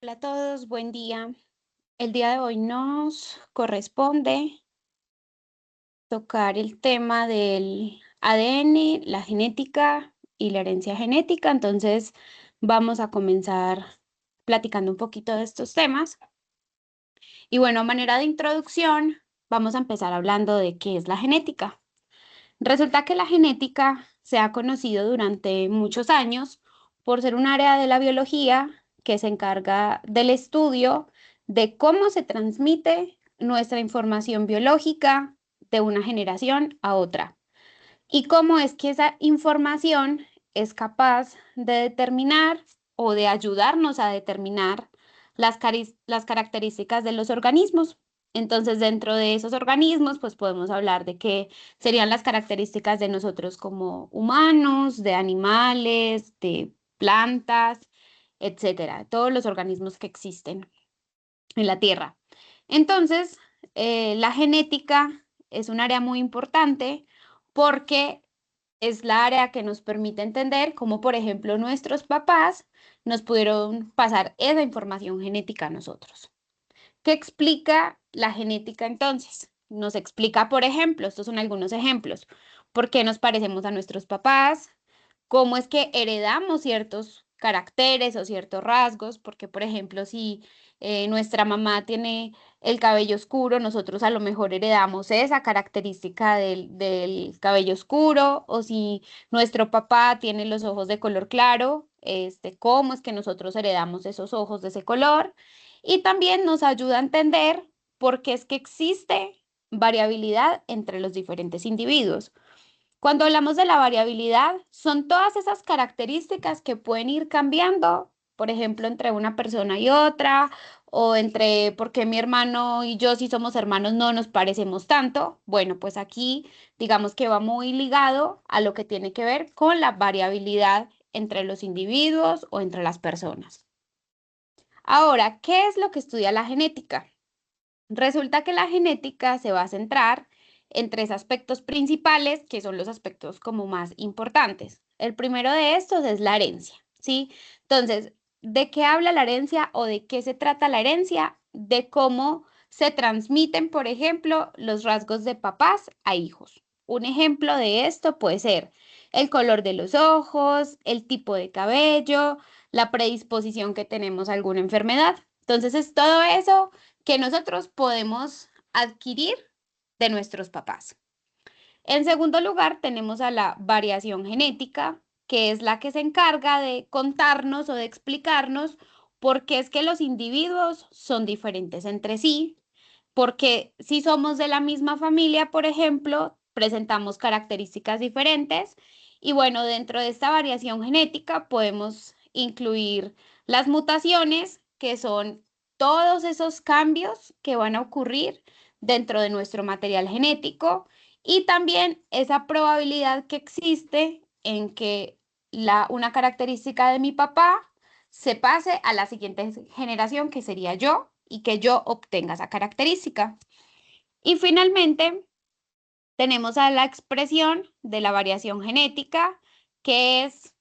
Hola a todos, buen día. El día de hoy nos corresponde tocar el tema del ADN, la genética y la herencia genética. Entonces, vamos a comenzar platicando un poquito de estos temas. Y bueno, a manera de introducción, vamos a empezar hablando de qué es la genética. Resulta que la genética se ha conocido durante muchos años por ser un área de la biología que se encarga del estudio de cómo se transmite nuestra información biológica de una generación a otra y cómo es que esa información es capaz de determinar o de ayudarnos a determinar las características de los organismos. Entonces, dentro de esos organismos, pues podemos hablar de qué serían las características de nosotros como humanos, de animales, de plantas, etcétera, todos los organismos que existen en la Tierra. Entonces, la genética es un área muy importante porque es la área que nos permite entender cómo, por ejemplo, nuestros papás nos pudieron pasar esa información genética a nosotros. ¿Qué explica la genética entonces? Nos explica, por ejemplo, estos son algunos ejemplos, por qué nos parecemos a nuestros papás, cómo es que heredamos ciertos caracteres o ciertos rasgos, porque por ejemplo, si nuestra mamá tiene el cabello oscuro, nosotros a lo mejor heredamos esa característica del cabello oscuro, o si nuestro papá tiene los ojos de color claro, cómo es que nosotros heredamos esos ojos de ese color, y también nos ayuda a entender por qué es que existe variabilidad entre los diferentes individuos. Cuando hablamos de la variabilidad, son todas esas características que pueden ir cambiando, por ejemplo, entre una persona y otra, o entre por qué mi hermano y yo, si somos hermanos, no nos parecemos tanto. Bueno, pues aquí digamos que va muy ligado a lo que tiene que ver con la variabilidad entre los individuos o entre las personas. Ahora, ¿qué es lo que estudia la genética? Resulta que la genética se va a centrar en tres aspectos principales, que son los aspectos como más importantes. El primero de estos es la herencia, ¿sí? Entonces, ¿de qué habla la herencia o de qué se trata la herencia? De cómo se transmiten, por ejemplo, los rasgos de papás a hijos. Un ejemplo de esto puede ser el color de los ojos, el tipo de cabello, la predisposición que tenemos a alguna enfermedad. Entonces, es todo eso que nosotros podemos adquirir de nuestros papás. En segundo lugar, tenemos a la variación genética, que es la que se encarga de contarnos o de explicarnos por qué es que los individuos son diferentes entre sí, porque si somos de la misma familia, por ejemplo, presentamos características diferentes y bueno, dentro de esta variación genética podemos incluir las mutaciones, que son todos esos cambios que van a ocurrir dentro de nuestro material genético y también esa probabilidad que existe en que una característica de mi papá se pase a la siguiente generación, que sería yo, y que yo obtenga esa característica. Y finalmente, tenemos a la expresión de la variación genética, que es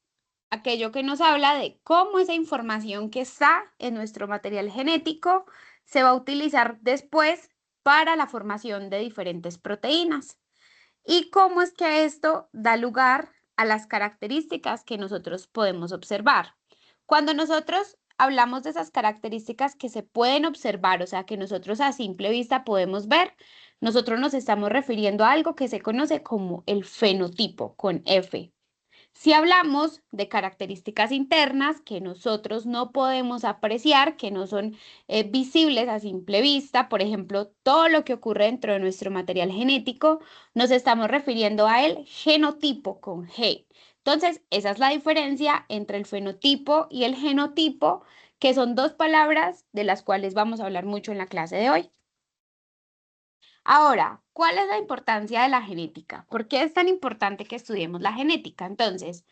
aquello que nos habla de cómo esa información que está en nuestro material genético se va a utilizar después para la formación de diferentes proteínas y cómo es que esto da lugar a las características que nosotros podemos observar. Cuando nosotros hablamos de esas características que se pueden observar, o sea, que nosotros a simple vista podemos ver, nosotros nos estamos refiriendo a algo que se conoce como el fenotipo, con F. Si hablamos de características internas que nosotros no podemos apreciar, que no son visibles a simple vista, por ejemplo, todo lo que ocurre dentro de nuestro material genético, nos estamos refiriendo a el genotipo con G. Entonces, esa es la diferencia entre el fenotipo y el genotipo, que son dos palabras de las cuales vamos a hablar mucho en la clase de hoy. Ahora, ¿cuál es la importancia de la genética? ¿Por qué es tan importante que estudiemos la genética? Entonces,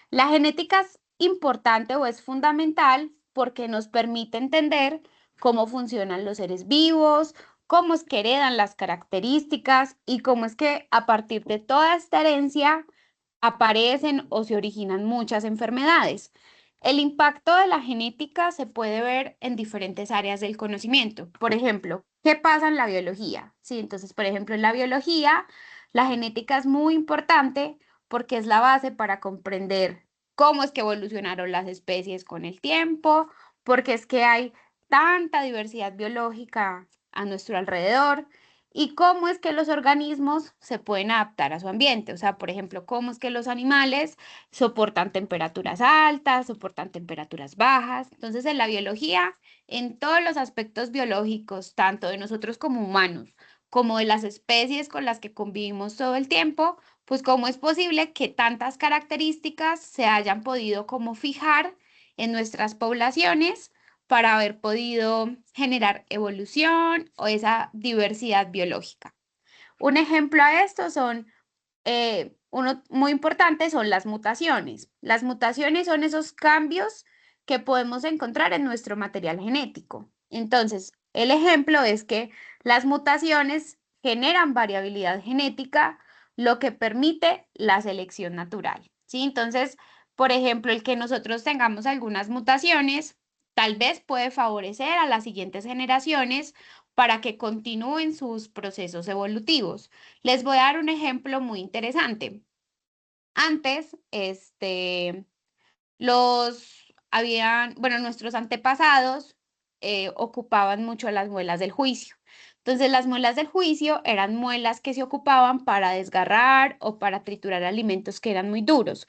la genética es importante o es fundamental porque nos permite entender cómo funcionan los seres vivos, cómo es que heredan las características y cómo es que a partir de toda esta herencia aparecen o se originan muchas enfermedades. El impacto de la genética se puede ver en diferentes áreas del conocimiento. Por ejemplo, ¿qué pasa en la biología? Sí, entonces, por ejemplo, en la biología, la genética es muy importante porque es la base para comprender cómo es que evolucionaron las especies con el tiempo, porque es que hay tanta diversidad biológica a nuestro alrededor y cómo es que los organismos se pueden adaptar a su ambiente. O sea, por ejemplo, cómo es que los animales soportan temperaturas altas, soportan temperaturas bajas. Entonces, en la biología, en todos los aspectos biológicos, tanto de nosotros como humanos, como de las especies con las que convivimos todo el tiempo, pues cómo es posible que tantas características se hayan podido como fijar en nuestras poblaciones para haber podido generar evolución o esa diversidad biológica. Un ejemplo a esto son uno muy importante son las mutaciones. Las mutaciones son esos cambios que podemos encontrar en nuestro material genético. Entonces, el ejemplo es que las mutaciones generan variabilidad genética, lo que permite la selección natural. ¿Sí? Entonces, por ejemplo, el que nosotros tengamos algunas mutaciones, tal vez puede favorecer a las siguientes generaciones para que continúen sus procesos evolutivos. Les voy a dar un ejemplo muy interesante. Antes, nuestros antepasados ocupaban mucho las muelas del juicio. Entonces, las muelas del juicio eran muelas que se ocupaban para desgarrar o para triturar alimentos que eran muy duros.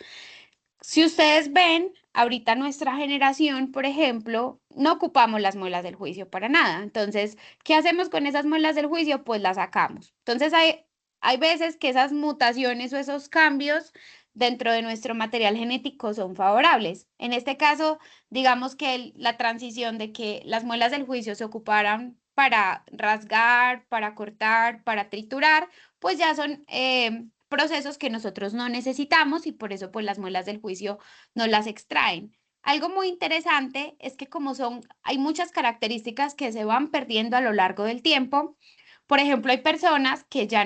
Si ustedes ven, ahorita nuestra generación, por ejemplo, no ocupamos las muelas del juicio para nada. Entonces, ¿qué hacemos con esas muelas del juicio? Pues las sacamos. Entonces, hay veces que esas mutaciones o esos cambios dentro de nuestro material genético son favorables. En este caso, digamos que la transición de que las muelas del juicio se ocuparan para rasgar, para cortar, para triturar, pues ya son procesos que nosotros no necesitamos y por eso pues las muelas del juicio no las extraen. Algo muy interesante es que hay muchas características que se van perdiendo a lo largo del tiempo. Por ejemplo, hay personas que ya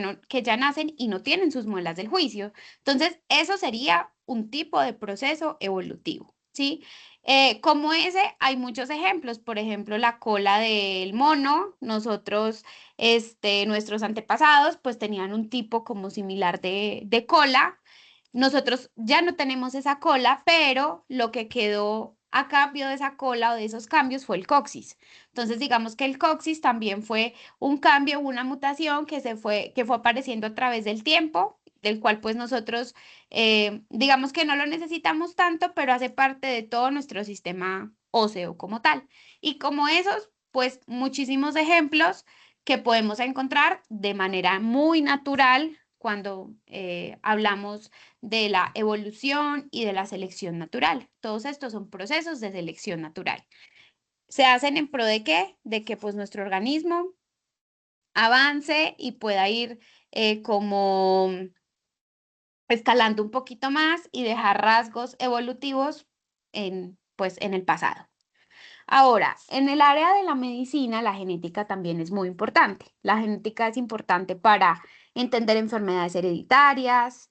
nacen y no tienen sus muelas del juicio. Entonces, eso sería un tipo de proceso evolutivo, ¿sí? Como ese, hay muchos ejemplos. Por ejemplo, la cola del mono. Nuestros antepasados, pues tenían un tipo como similar de cola. Nosotros ya no tenemos esa cola, pero lo que quedó a cambio de esa cola o de esos cambios fue el coxis. Entonces, digamos que el coxis también fue un cambio, una mutación que fue apareciendo a través del tiempo, del cual pues nosotros, digamos que no lo necesitamos tanto, pero hace parte de todo nuestro sistema óseo como tal. Y como esos, pues muchísimos ejemplos que podemos encontrar de manera muy natural cuando hablamos de la evolución y de la selección natural. Todos estos son procesos de selección natural. ¿Se hacen en pro de qué? De que pues nuestro organismo avance y pueda ir como escalando un poquito más y dejar rasgos evolutivos en el pasado. Ahora, en el área de la medicina, la genética también es muy importante. La genética es importante para entender enfermedades hereditarias,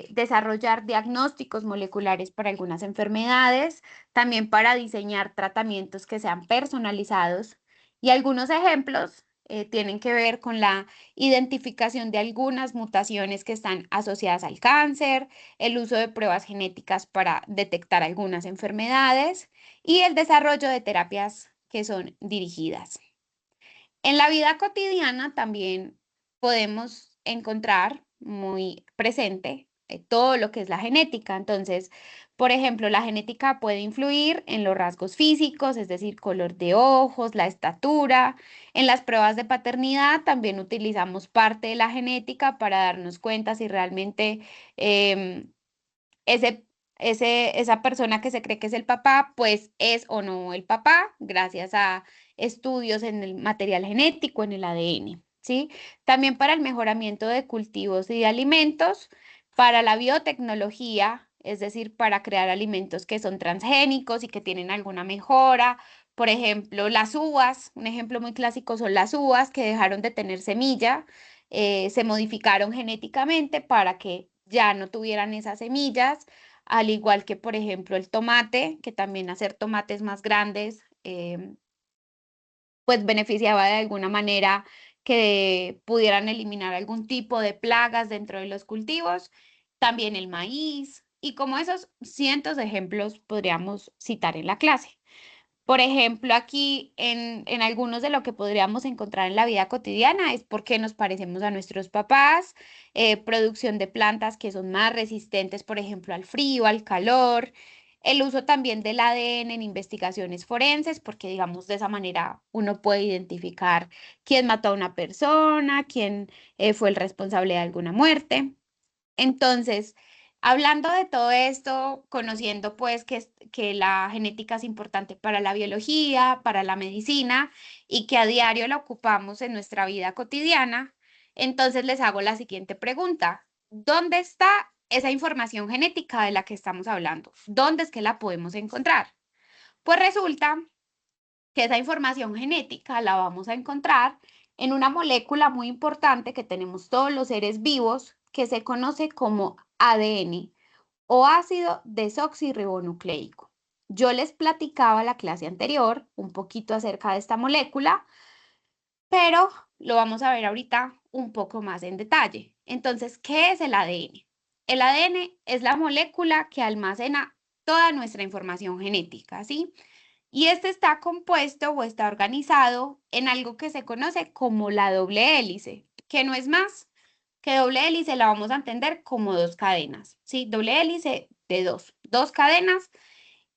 desarrollar diagnósticos moleculares para algunas enfermedades, también para diseñar tratamientos que sean personalizados. Y algunos ejemplos tienen que ver con la identificación de algunas mutaciones que están asociadas al cáncer, el uso de pruebas genéticas para detectar algunas enfermedades y el desarrollo de terapias que son dirigidas. En la vida cotidiana también podemos encontrar muy presente todo lo que es la genética. Entonces, por ejemplo, la genética puede influir en los rasgos físicos, es decir, color de ojos, la estatura. En las pruebas de paternidad también utilizamos parte de la genética para darnos cuenta si realmente em, ese, esa persona que se cree que es el papá, pues es o no el papá, gracias a estudios en el material genético, en el ADN, ¿sí? También para el mejoramiento de cultivos y de alimentos, para la biotecnología, es decir, para crear alimentos que son transgénicos y que tienen alguna mejora. Por ejemplo, las uvas, un ejemplo muy clásico son las uvas que dejaron de tener semilla, se modificaron genéticamente para que ya no tuvieran esas semillas. al igual que, por ejemplo, el tomate, que también hacer tomates más grandes, pues beneficiaba de alguna manera que pudieran eliminar algún tipo de plagas dentro de los cultivos, también el maíz, y como esos cientos de ejemplos podríamos citar en la clase. Por ejemplo, aquí en algunos de lo que podríamos encontrar en la vida cotidiana es por qué nos parecemos a nuestros papás, producción de plantas que son más resistentes, por ejemplo, al frío, al calor, el uso también del ADN en investigaciones forenses, porque digamos de esa manera uno puede identificar quién mató a una persona, quién fue el responsable de alguna muerte. Entonces, hablando de todo esto, conociendo pues que la genética es importante para la biología, para la medicina y que a diario la ocupamos en nuestra vida cotidiana, entonces les hago la siguiente pregunta. ¿Dónde está esa información genética de la que estamos hablando? ¿Dónde es que la podemos encontrar? Pues resulta que esa información genética la vamos a encontrar en una molécula muy importante que tenemos todos los seres vivos que se conoce como ADN o ácido desoxirribonucleico. Yo les platicaba la clase anterior un poquito acerca de esta molécula, pero lo vamos a ver ahorita un poco más en detalle. Entonces, ¿qué es el ADN? El ADN es la molécula que almacena toda nuestra información genética, ¿sí? Y este está compuesto o está organizado en algo que se conoce como la doble hélice, que no es más que doble hélice la vamos a entender como dos cadenas, ¿sí? Doble hélice de dos cadenas.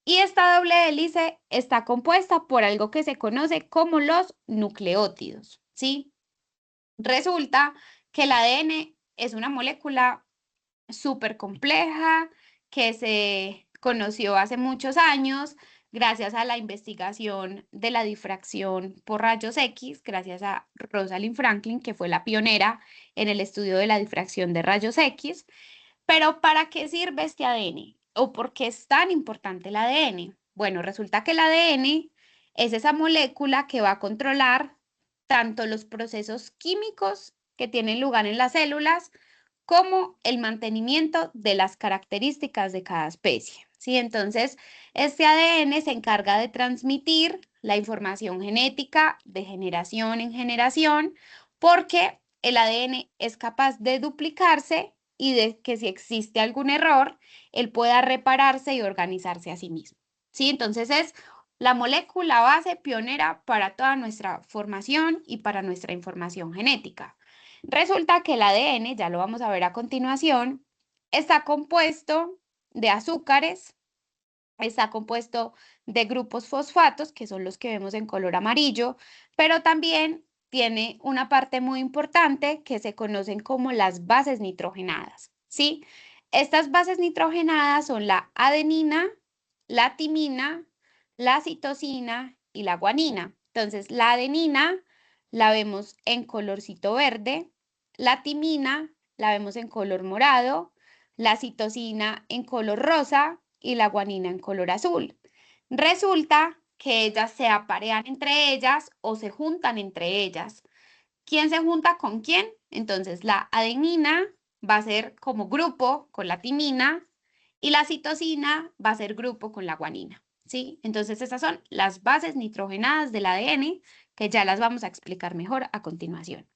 Y esta doble hélice está compuesta por algo que se conoce como los nucleótidos, ¿sí? Resulta que el ADN es una molécula súper compleja que se conoció hace muchos años gracias a la investigación de la difracción por rayos X, gracias a Rosalind Franklin, que fue la pionera en el estudio de la difracción de rayos X. Pero ¿para qué sirve este ADN? ¿O por qué es tan importante el ADN? Bueno, resulta que el ADN es esa molécula que va a controlar tanto los procesos químicos que tienen lugar en las células, como el mantenimiento de las características de cada especie. ¿Sí? Entonces, este ADN se encarga de transmitir la información genética de generación en generación porque el ADN es capaz de duplicarse y de que si existe algún error, él pueda repararse y organizarse a sí mismo. ¿Sí? Entonces es la molécula base pionera para toda nuestra formación y para nuestra información genética. Resulta que el ADN, ya lo vamos a ver a continuación, está compuesto de azúcares, está compuesto de grupos fosfatos, que son los que vemos en color amarillo, pero también tiene una parte muy importante que se conocen como las bases nitrogenadas, ¿sí? Estas bases nitrogenadas son la adenina, la timina, la citosina y la guanina. Entonces, la adenina la vemos en colorcito verde, la timina la vemos en color morado, la citosina en color rosa y la guanina en color azul. Resulta que ellas se aparean entre ellas o se juntan entre ellas. ¿Quién se junta con quién? Entonces la adenina va a ser como grupo con la timina y la citosina va a ser grupo con la guanina, ¿sí? Entonces esas son las bases nitrogenadas del ADN que ya las vamos a explicar mejor a continuación.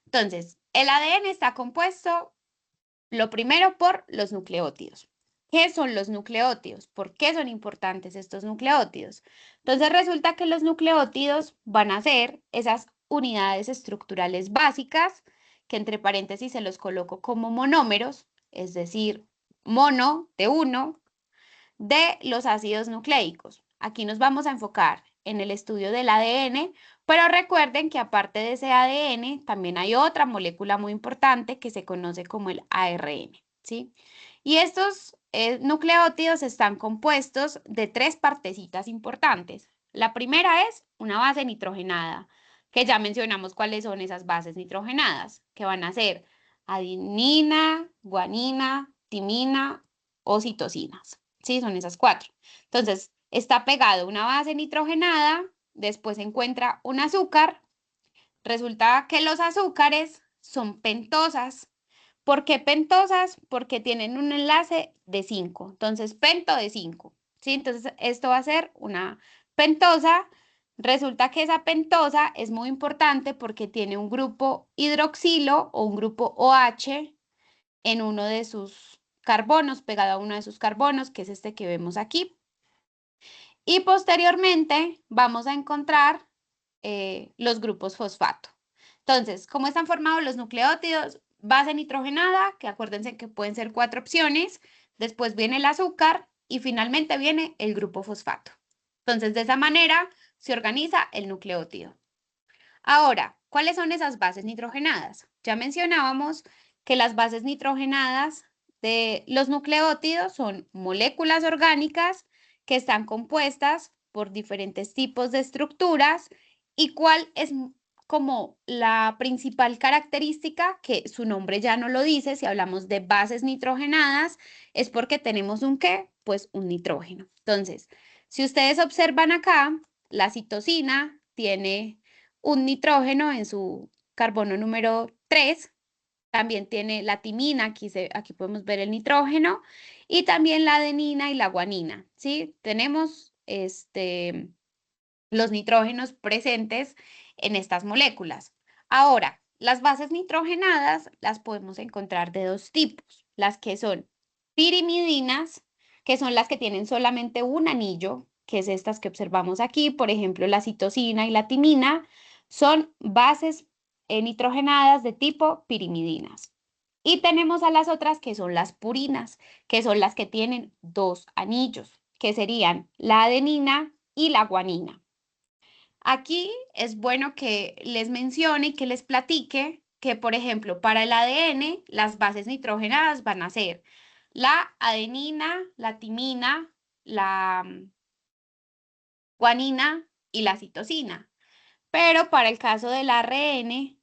Entonces, el ADN está compuesto lo primero por los nucleótidos. ¿Qué son los nucleótidos? ¿Por qué son importantes estos nucleótidos? Entonces resulta que los nucleótidos van a ser esas unidades estructurales básicas, que entre paréntesis se los coloco como monómeros, es decir, mono de uno, de los ácidos nucleicos. Aquí nos vamos a enfocar en el estudio del ADN, pero recuerden que aparte de ese ADN, también hay otra molécula muy importante que se conoce como el ARN, ¿sí? Y estos nucleótidos están compuestos de tres partecitas importantes. La primera es una base nitrogenada, que ya mencionamos cuáles son esas bases nitrogenadas, que van a ser adenina, guanina, timina o citosinas. Sí, son esas cuatro. Entonces, está pegado una base nitrogenada, después se encuentra un azúcar. Resulta que los azúcares son pentosas ¿Por qué pentosas? Porque tienen un enlace de 5. Entonces, pento de 5. ¿Sí? Entonces, esto va a ser una pentosa. Resulta que esa pentosa es muy importante porque tiene un grupo hidroxilo o un grupo OH en uno de sus carbonos, pegado a uno de sus carbonos, que es este que vemos aquí. Y posteriormente vamos a encontrar los grupos fosfato. Entonces, ¿cómo están formados los nucleótidos? Base nitrogenada, que acuérdense que pueden ser 4 opciones. Después viene el azúcar y finalmente viene el grupo fosfato. Entonces, de esa manera se organiza el nucleótido. Ahora, ¿cuáles son esas bases nitrogenadas? Ya mencionábamos que las bases nitrogenadas de los nucleótidos son moléculas orgánicas que están compuestas por diferentes tipos de estructuras y cuál es como la principal característica, que su nombre ya no lo dice, si hablamos de bases nitrogenadas, es porque tenemos un ¿qué? Pues un nitrógeno. Entonces, si ustedes observan acá, la citosina tiene un nitrógeno en su carbono número 3. También tiene la timina, aquí podemos ver el nitrógeno, y también la adenina y la guanina, ¿sí? Tenemos los nitrógenos presentes en estas moléculas. Ahora, las bases nitrogenadas las podemos encontrar de dos tipos, las que son pirimidinas, que son las que tienen solamente un anillo, que es estas que observamos aquí, por ejemplo, la citosina y la timina, son bases nitrogenadas de tipo pirimidinas. Y tenemos a las otras que son las purinas, que son las que tienen dos anillos, que serían la adenina y la guanina. Aquí es bueno que les mencione y que les platique que, por ejemplo, para el ADN, las bases nitrogenadas van a ser la adenina, la timina, la guanina y la citosina. Pero para el caso del ARN,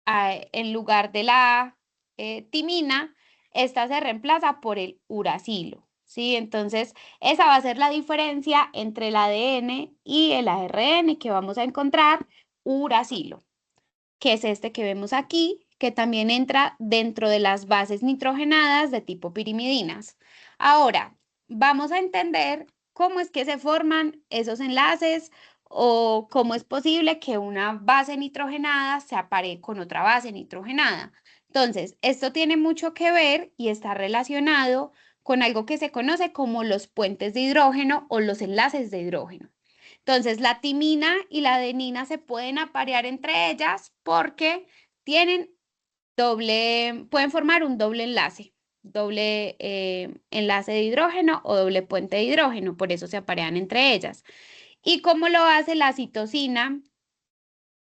en lugar de la timina, esta se reemplaza por el uracilo, ¿sí? Entonces, esa va a ser la diferencia entre el ADN y el ARN que vamos a encontrar, uracilo, que es este que vemos aquí, que también entra dentro de las bases nitrogenadas de tipo pirimidinas. Ahora, vamos a entender cómo es que se forman esos enlaces o cómo es posible que una base nitrogenada se aparee con otra base nitrogenada. Entonces, esto tiene mucho que ver y está relacionado con algo que se conoce como los puentes de hidrógeno o los enlaces de hidrógeno. Entonces, la timina y la adenina se pueden aparear entre ellas porque pueden formar un doble enlace, doble enlace de hidrógeno o doble puente de hidrógeno, por eso se aparean entre ellas. ¿Y cómo lo hace la citosina,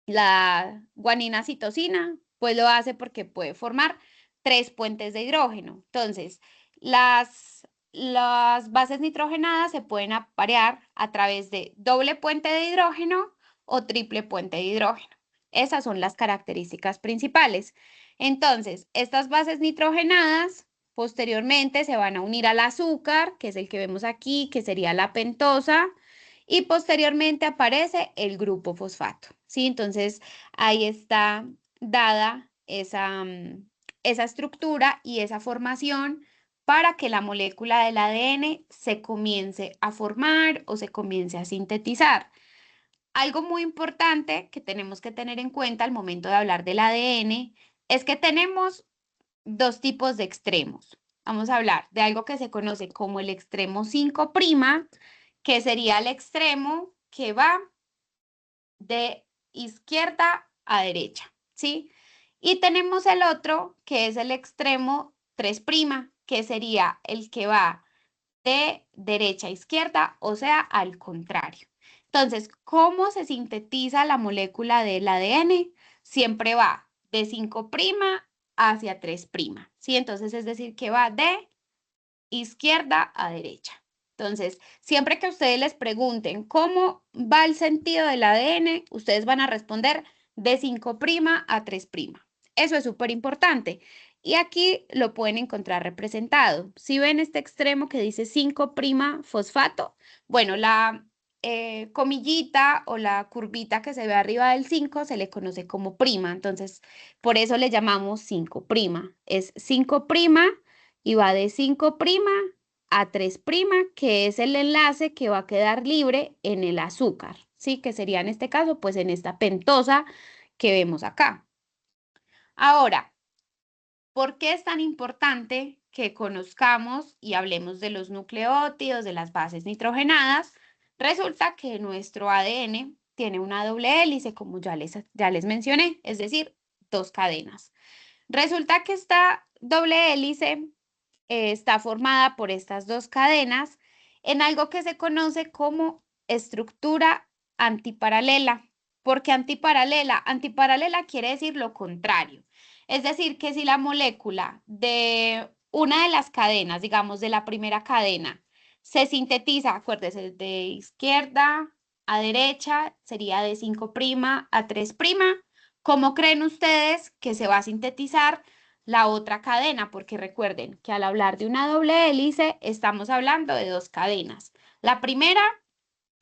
la guanina citosina? Pues lo hace porque puede formar 3 puentes de hidrógeno. Entonces, las bases nitrogenadas se pueden aparear a través de doble puente de hidrógeno o triple puente de hidrógeno. Esas son las características principales. Entonces, estas bases nitrogenadas posteriormente se van a unir al azúcar, que es el que vemos aquí, que sería la pentosa, y posteriormente aparece el grupo fosfato, ¿sí? Entonces, ahí está dada esa estructura y esa formación para que la molécula del ADN se comience a formar o se comience a sintetizar. Algo muy importante que tenemos que tener en cuenta al momento de hablar del ADN es que tenemos dos tipos de extremos. Vamos a hablar de algo que se conoce como el extremo 5', que sería el extremo que va de izquierda a derecha, ¿sí? Y tenemos el otro, que es el extremo 3', que sería el que va de derecha a izquierda, o sea, al contrario. Entonces, ¿cómo se sintetiza la molécula del ADN? Siempre va de 5' hacia 3', ¿sí? Entonces, es decir, que va de izquierda a derecha. Entonces, siempre que ustedes les pregunten cómo va el sentido del ADN, ustedes van a responder de 5' a 3'. Eso es súper importante. Y aquí lo pueden encontrar representado. Si ven este extremo que dice 5' fosfato, bueno, la comillita o la curvita que se ve arriba del 5 se le conoce como prima. Entonces, por eso le llamamos 5 prima. Es 5 prima y va de 5 prima a 3 prima, que es el enlace que va a quedar libre en el azúcar, ¿sí? Que sería en este caso, pues en esta pentosa que vemos acá. Ahora, ¿por qué es tan importante que conozcamos y hablemos de los nucleótidos, de las bases nitrogenadas? Resulta que nuestro ADN tiene una doble hélice, como ya les mencioné, es decir, dos cadenas. Resulta que esta doble hélice está formada por estas dos cadenas en algo que se conoce como estructura antiparalela. ¿Por qué antiparalela? Antiparalela quiere decir lo contrario. Es decir, que si la molécula de una de las cadenas, digamos de la primera cadena, se sintetiza, acuérdense, de izquierda a derecha, sería de 5' a 3'. ¿Cómo creen ustedes que se va a sintetizar la otra cadena? Porque recuerden que al hablar de una doble hélice, estamos hablando de dos cadenas. La primera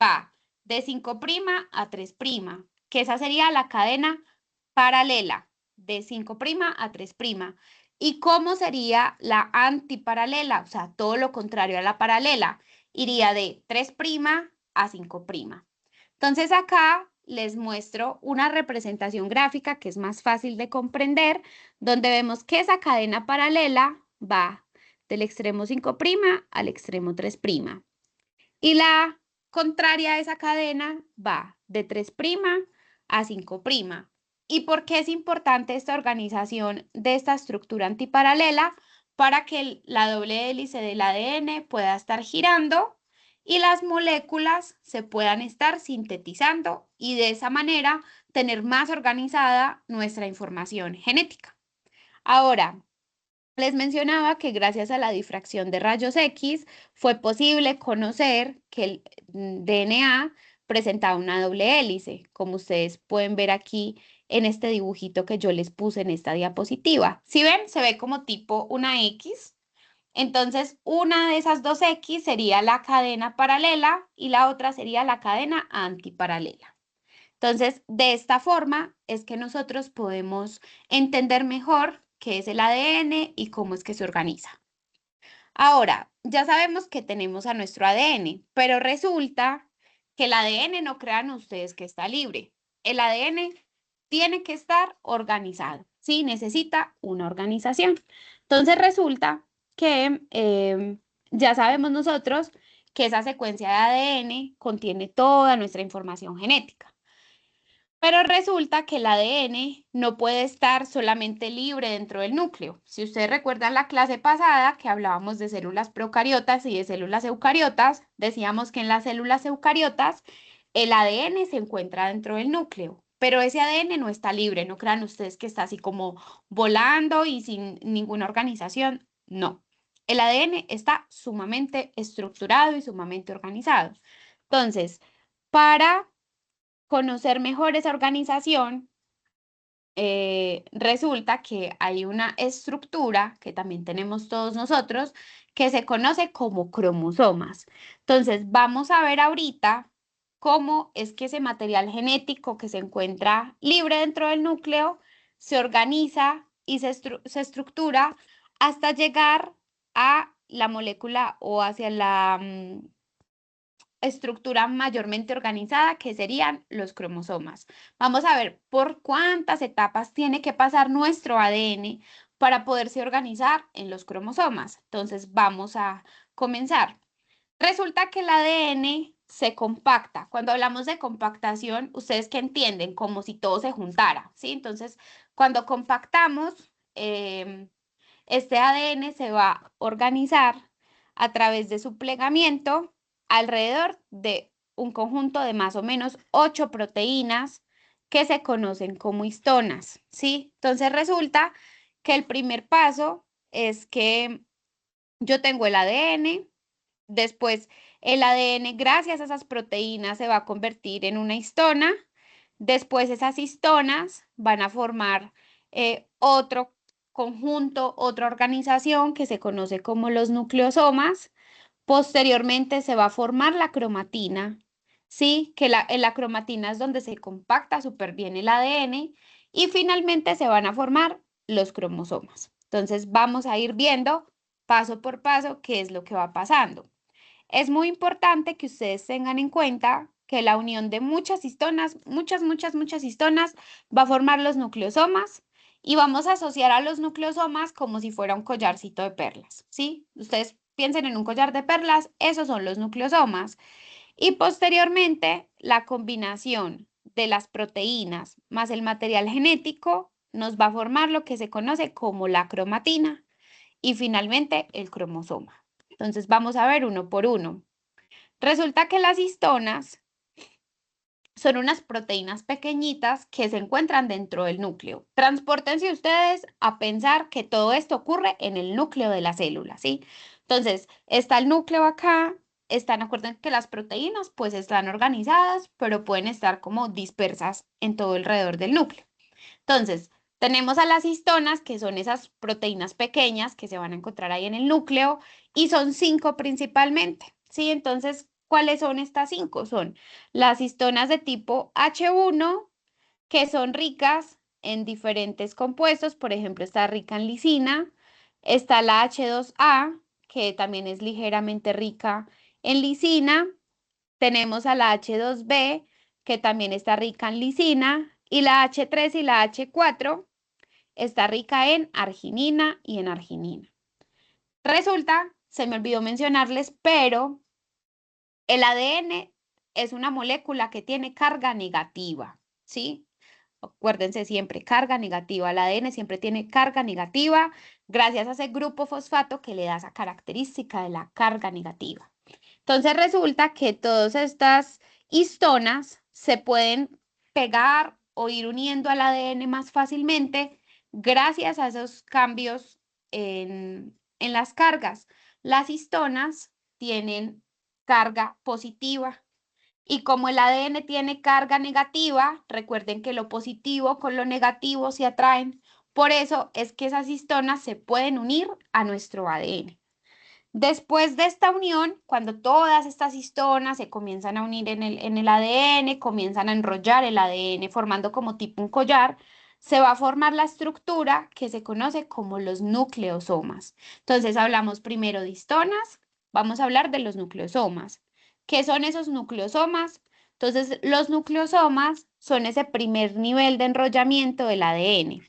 va de 5' a 3', que esa sería la cadena paralela, de 5' a 3'. ¿Y cómo sería la antiparalela? O sea, todo lo contrario a la paralela. Iría de 3' a 5'. Entonces acá les muestro una representación gráfica que es más fácil de comprender, donde vemos que esa cadena paralela va del extremo 5' al extremo 3'. Y la contraria a esa cadena va de 3' a 5'. ¿Y por qué es importante esta organización de esta estructura antiparalela? Para que la doble hélice del ADN pueda estar girando y las moléculas se puedan estar sintetizando y de esa manera tener más organizada nuestra información genética. Ahora, les mencionaba que gracias a la difracción de rayos X fue posible conocer que el DNA presentaba una doble hélice, como ustedes pueden ver aquí en este dibujito que yo les puse en esta diapositiva. ¿Sí ven? Se ve como tipo una X. Entonces, una de esas dos X sería la cadena paralela y la otra sería la cadena antiparalela. Entonces, de esta forma es que nosotros podemos entender mejor qué es el ADN y cómo es que se organiza. Ahora, ya sabemos que tenemos a nuestro ADN, pero resulta que el ADN no crean ustedes que está libre. El ADN tiene que estar organizado, ¿sí? Necesita una organización. Entonces resulta que ya sabemos nosotros que esa secuencia de ADN contiene toda nuestra información genética. Pero resulta que el ADN no puede estar solamente libre dentro del núcleo. Si ustedes recuerdan la clase pasada que hablábamos de células procariotas y de células eucariotas, decíamos que en las células eucariotas el ADN se encuentra dentro del núcleo, pero ese ADN no está libre. No crean ustedes que está así como volando y sin ninguna organización. No. El ADN está sumamente estructurado y sumamente organizado. Entonces, para conocer mejor esa organización, resulta que hay una estructura que también tenemos todos nosotros que se conoce como cromosomas. Entonces, vamos a ver ahorita cómo es que ese material genético que se encuentra libre dentro del núcleo se organiza y se estructura hasta llegar a la molécula o hacia la estructura mayormente organizada, que serían los cromosomas. Vamos a ver por cuántas etapas tiene que pasar nuestro ADN para poderse organizar en los cromosomas. Entonces, vamos a comenzar. Resulta que el ADN se compacta. Cuando hablamos de compactación, ¿ustedes qué entienden? Como si todo se juntara, ¿sí? Entonces, cuando compactamos, este ADN se va a organizar a través de su plegamiento alrededor de un conjunto de más o menos 8 proteínas que se conocen como histonas, ¿sí? Entonces resulta que el primer paso es que yo tengo el ADN, después el ADN gracias a esas proteínas se va a convertir en una histona, después esas histonas van a formar otro conjunto, otra organización que se conoce como los nucleosomas. Posteriormente se va a formar la cromatina ¿sí? Que en la cromatina es donde se compacta súper bien el ADN y finalmente se van a formar los cromosomas. Entonces vamos a ir viendo paso por paso qué es lo que va pasando. Es muy importante que ustedes tengan en cuenta que la unión de muchas histonas, muchas histonas, va a formar los nucleosomas y vamos a asociar a los nucleosomas como si fuera un collarcito de perlas, ¿sí? Ustedes piensen en un collar de perlas, esos son los nucleosomas. Y posteriormente, la combinación de las proteínas más el material genético nos va a formar lo que se conoce como la cromatina y finalmente el cromosoma. Entonces vamos a ver uno por uno. Resulta que las histonas son unas proteínas pequeñitas que se encuentran dentro del núcleo. Transpórtense ustedes a pensar que todo esto ocurre en el núcleo de la célula, ¿sí? Entonces, está el núcleo acá, acuérdense que las proteínas pues están organizadas, pero pueden estar como dispersas en todo alrededor del núcleo. Entonces, tenemos a las histonas, que son esas proteínas pequeñas que se van a encontrar ahí en el núcleo, y son 5 principalmente, ¿sí? Entonces, ¿cuáles son estas 5? Son las histonas de tipo H1, que son ricas en diferentes compuestos, por ejemplo, está rica en lisina, está la H2A, que también es ligeramente rica en lisina, tenemos a la H2B, que también está rica en lisina, y la H3 y la H4 está rica en arginina y en arginina. Resulta, se me olvidó mencionarles, pero el ADN es una molécula que tiene carga negativa, ¿sí? Acuérdense siempre, carga negativa. El ADN siempre tiene carga negativa gracias a ese grupo fosfato que le da esa característica de la carga negativa. Entonces resulta que todas estas histonas se pueden pegar o ir uniendo al ADN más fácilmente gracias a esos cambios en las cargas. Las histonas tienen carga positiva y como el ADN tiene carga negativa, recuerden que lo positivo con lo negativo se atraen. Por eso es que esas histonas se pueden unir a nuestro ADN. Después de esta unión, cuando todas estas histonas se comienzan a unir en el ADN, comienzan a enrollar el ADN formando como tipo un collar, se va a formar la estructura que se conoce como los nucleosomas. Entonces hablamos primero de histonas, vamos a hablar de los nucleosomas. ¿Qué son esos nucleosomas? Entonces los nucleosomas son ese primer nivel de enrollamiento del ADN.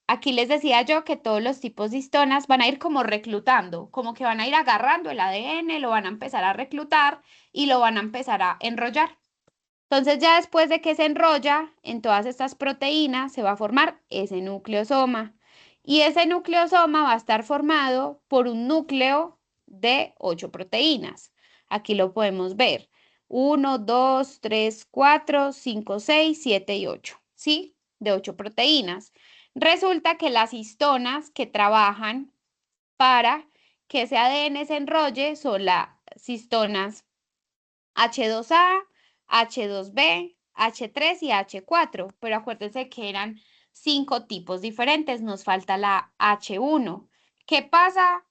Aquí les decía yo que todos los tipos de histonas van a ir como reclutando, como que van a ir agarrando el ADN, lo van a empezar a reclutar y lo van a empezar a enrollar. Entonces ya después de que se enrolla en todas estas proteínas, se va a formar ese nucleosoma. Y ese nucleosoma va a estar formado por un núcleo de 8 proteínas. Aquí lo podemos ver. 1, 2, 3, 4, 5, 6, 7 y 8. ¿Sí? De 8 proteínas. Resulta que las histonas que trabajan para que ese ADN se enrolle son las histonas H2A, H2B, H3 y H4, pero acuérdense que eran 5 tipos diferentes, nos falta la H1. ¿Qué pasa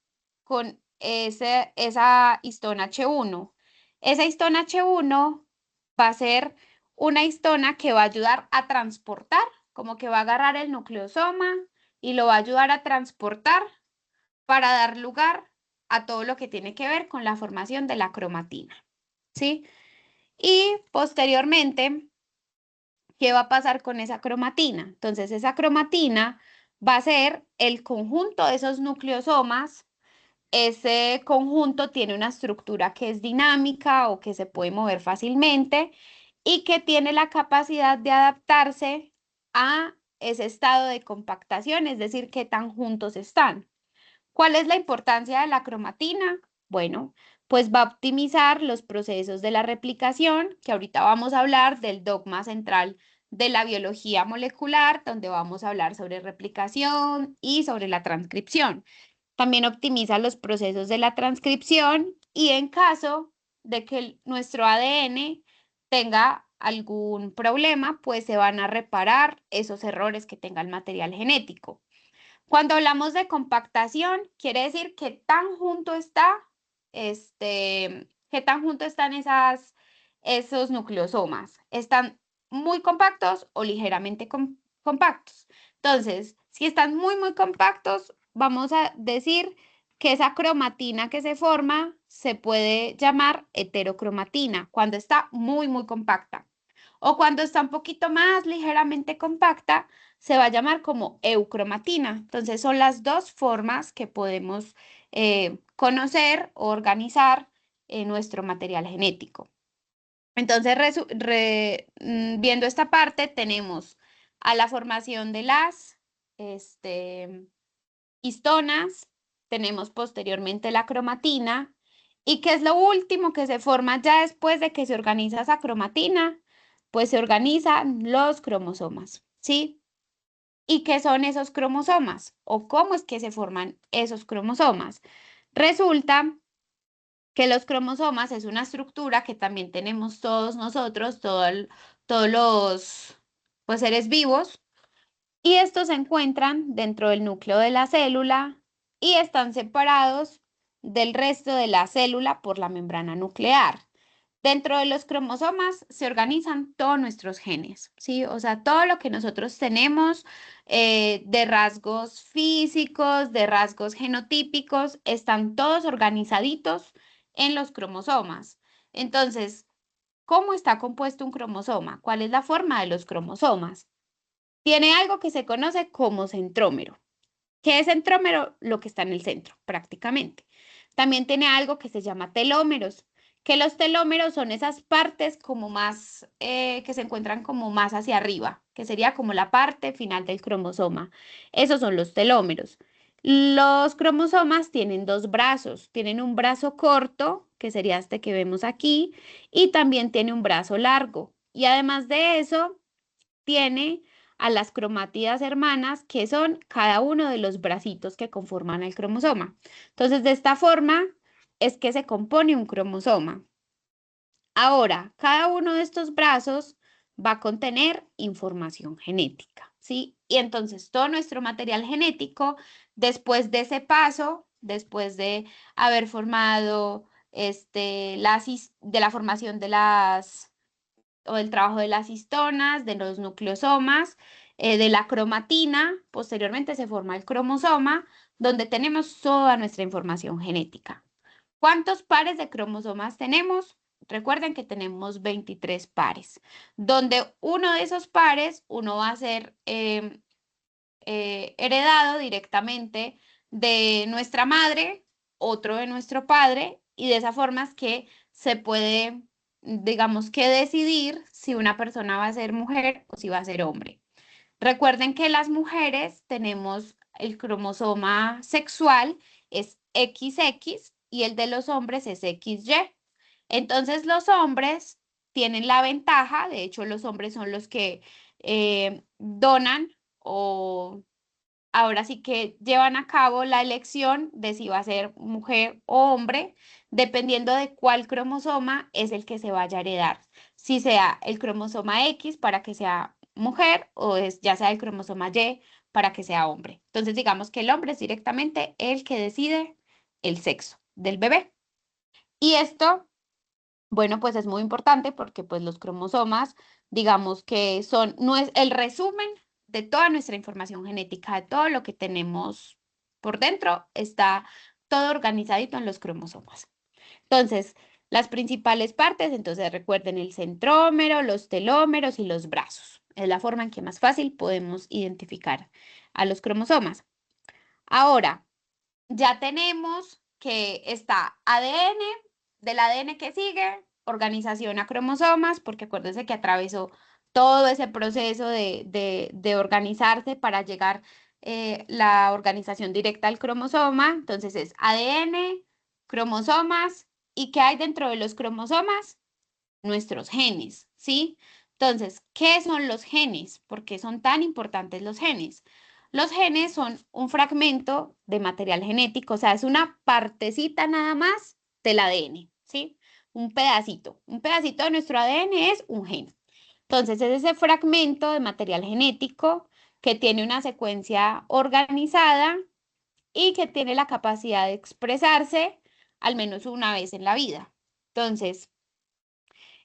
con esa histona H1? Esa histona H1 va a ser una histona que va a ayudar a transportar, como que va a agarrar el nucleosoma y lo va a ayudar a transportar para dar lugar a todo lo que tiene que ver con la formación de la cromatina, ¿sí? Y posteriormente, ¿qué va a pasar con esa cromatina? Entonces, esa cromatina va a ser el conjunto de esos nucleosomas. Ese conjunto tiene una estructura que es dinámica o que se puede mover fácilmente y que tiene la capacidad de adaptarse a ese estado de compactación, es decir, qué tan juntos están. ¿Cuál es la importancia de la cromatina? Bueno, pues va a optimizar los procesos de la replicación, que ahorita vamos a hablar del dogma central de la biología molecular, donde vamos a hablar sobre replicación y sobre la transcripción. También optimiza los procesos de la transcripción y en caso de que nuestro ADN tenga algún problema, pues se van a reparar esos errores que tenga el material genético. Cuando hablamos de compactación, quiere decir que tan junto está, qué tan junto están esos nucleosomas? ¿Están muy compactos o ligeramente compactos? Entonces, si están muy compactos, vamos a decir que esa cromatina que se forma se puede llamar heterocromatina cuando está muy compacta. O cuando está un poquito más ligeramente compacta, se va a llamar como eucromatina. Entonces, son las dos formas que podemos conocer o organizar nuestro material genético. Entonces, viendo esta parte, tenemos a la formación de las histonas, tenemos posteriormente la cromatina, y ¿qué es lo último que se forma ya después de que se organiza esa cromatina? Pues se organizan los cromosomas, ¿sí? ¿Y qué son esos cromosomas? ¿O cómo es que se forman esos cromosomas? Resulta que los cromosomas es una estructura que también tenemos todos nosotros, todos los pues, seres vivos, y estos se encuentran dentro del núcleo de la célula y están separados del resto de la célula por la membrana nuclear. Dentro de los cromosomas se organizan todos nuestros genes, ¿sí? O sea, todo lo que nosotros tenemos de rasgos físicos, de rasgos genotípicos, están todos organizaditos en los cromosomas. Entonces, ¿cómo está compuesto un cromosoma? ¿Cuál es la forma de los cromosomas? Tiene algo que se conoce como centrómero. ¿Qué es centrómero? Lo que está en el centro, prácticamente. También tiene algo que se llama telómeros, que los telómeros son esas partes como más, que se encuentran como más hacia arriba, que sería como la parte final del cromosoma. Esos son los telómeros. Los cromosomas tienen dos brazos, tienen un brazo corto, que sería este que vemos aquí, y también tiene un brazo largo. Y además de eso, tiene a las cromátidas hermanas, que son cada uno de los bracitos que conforman el cromosoma. Entonces, de esta forma es que se compone un cromosoma. Ahora, cada uno de estos brazos va a contener información genética, ¿sí? Y entonces todo nuestro material genético, después de ese paso, después de haber formado de la formación de las o el trabajo de las histonas, de los nucleosomas, de la cromatina. Posteriormente se forma el cromosoma, donde tenemos toda nuestra información genética. ¿Cuántos pares de cromosomas tenemos? Recuerden que tenemos 23 pares, donde uno de esos pares, uno va a ser heredado directamente de nuestra madre, otro de nuestro padre, y de esa forma es que se puede, digamos que decidir si una persona va a ser mujer o si va a ser hombre. Recuerden que las mujeres tenemos el cromosoma sexual, es XX, y el de los hombres es XY. Entonces los hombres tienen la ventaja, de hecho los hombres son los que donan o ahora sí que llevan a cabo la elección de si va a ser mujer o hombre, dependiendo de cuál cromosoma es el que se vaya a heredar. Si sea el cromosoma X para que sea mujer o ya sea el cromosoma Y para que sea hombre. Entonces digamos que el hombre es directamente el que decide el sexo del bebé. Y esto, bueno, pues es muy importante porque pues los cromosomas, digamos que son, no es el resumen de toda nuestra información genética, de todo lo que tenemos por dentro, está todo organizadito en los cromosomas. Entonces, las principales partes, entonces recuerden el centrómero, los telómeros y los brazos. Es la forma en que más fácil podemos identificar a los cromosomas. Ahora, ya tenemos que está ADN, del ADN que sigue, organización a cromosomas, porque acuérdense que atravesó todo ese proceso de organizarse para llegar la organización directa al cromosoma. Entonces es ADN, cromosomas, ¿y qué hay dentro de los cromosomas? Nuestros genes, ¿sí? Entonces, ¿qué son los genes? ¿Por qué son tan importantes los genes? Los genes son un fragmento de material genético, o sea, es una partecita nada más del ADN, ¿sí? Un pedacito de nuestro ADN es un gen. Entonces, es ese fragmento de material genético que tiene una secuencia organizada y que tiene la capacidad de expresarse al menos una vez en la vida. Entonces,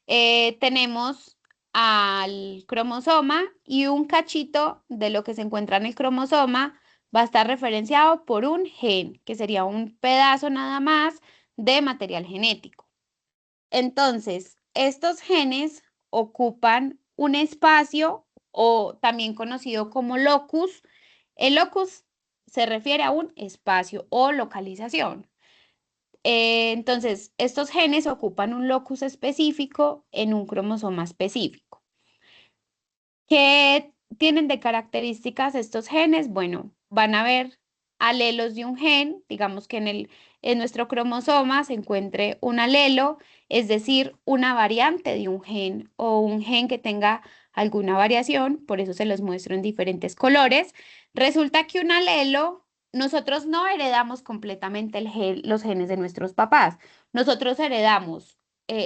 Tenemos al cromosoma y un cachito de lo que se encuentra en el cromosoma va a estar referenciado por un gen, que sería un pedazo nada más de material genético. Entonces, estos genes ocupan un espacio o también conocido como locus. El locus se refiere a un espacio o localización. Entonces, estos genes ocupan un locus específico en un cromosoma específico. ¿Qué tienen de características estos genes? Bueno, van a haber alelos de un gen, digamos que en nuestro cromosoma se encuentre un alelo, es decir, una variante de un gen o un gen que tenga alguna variación, por eso se los muestro en diferentes colores. Resulta que un alelo, nosotros no heredamos completamente los genes de nuestros papás, nosotros heredamos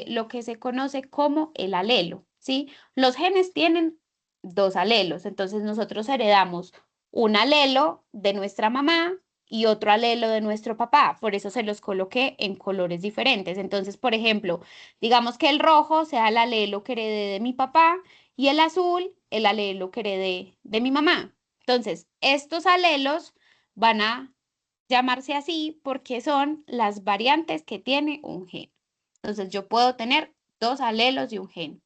lo que se conoce como el alelo, ¿sí? Los genes tienen dos alelos. Entonces nosotros heredamos un alelo de nuestra mamá y otro alelo de nuestro papá. Por eso se los coloqué en colores diferentes. Entonces, por ejemplo, digamos que el rojo sea el alelo que heredé de mi papá y el azul el alelo que heredé de mi mamá. Entonces, estos alelos van a llamarse así porque son las variantes que tiene un gen. Entonces, yo puedo tener dos alelos de un gen.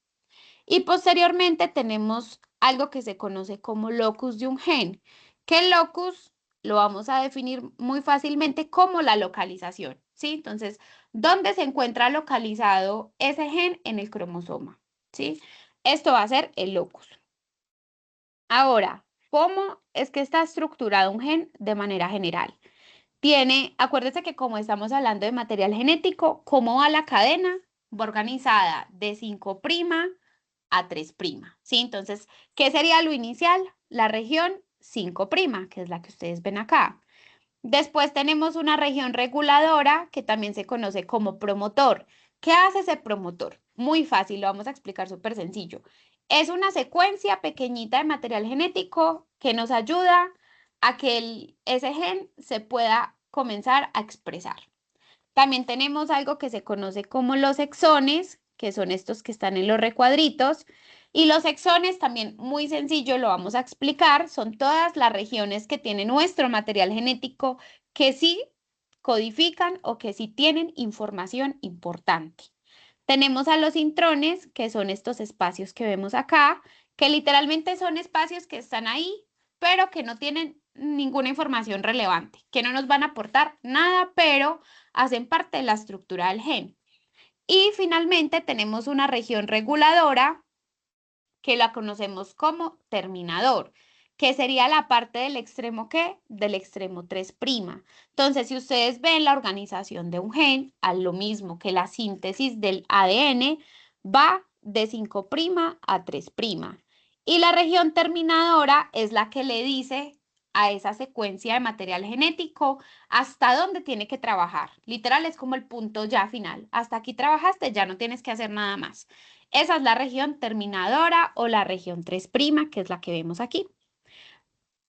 Y posteriormente tenemos algo que se conoce como locus de un gen, que el locus lo vamos a definir muy fácilmente como la localización, ¿sí? Entonces, ¿dónde se encuentra localizado ese gen en el cromosoma? ¿Sí? Esto va a ser el locus. Ahora, ¿cómo es que está estructurado un gen de manera general? Acuérdese que como estamos hablando de material genético, ¿cómo va la cadena? Va organizada de 5' a 3', ¿sí? Entonces, ¿qué sería lo inicial? La región 5', que es la que ustedes ven acá. Después tenemos una región reguladora que también se conoce como promotor. ¿Qué hace ese promotor? Muy fácil, lo vamos a explicar súper sencillo. Es una secuencia pequeñita de material genético que nos ayuda a que ese gen se pueda comenzar a expresar. También tenemos algo que se conoce como los exones, que son estos que están en los recuadritos. Y los exones también muy sencillo, lo vamos a explicar, son todas las regiones que tiene nuestro material genético que sí codifican o que sí tienen información importante. Tenemos a los intrones, que son estos espacios que vemos acá, que literalmente son espacios que están ahí, pero que no tienen ninguna información relevante, que no nos van a aportar nada, pero hacen parte de la estructura del gen. Y finalmente tenemos una región reguladora que la conocemos como terminador, que sería la parte del extremo ¿qué? Del extremo 3'. Entonces, si ustedes ven la organización de un gen, a lo mismo que la síntesis del ADN, va de 5' a 3'. Y la región terminadora es la que le dice a esa secuencia de material genético hasta dónde tiene que trabajar. Literal es como el punto ya final. Hasta aquí trabajaste, ya no tienes que hacer nada más. Esa es la región terminadora o la región 3', que es la que vemos aquí.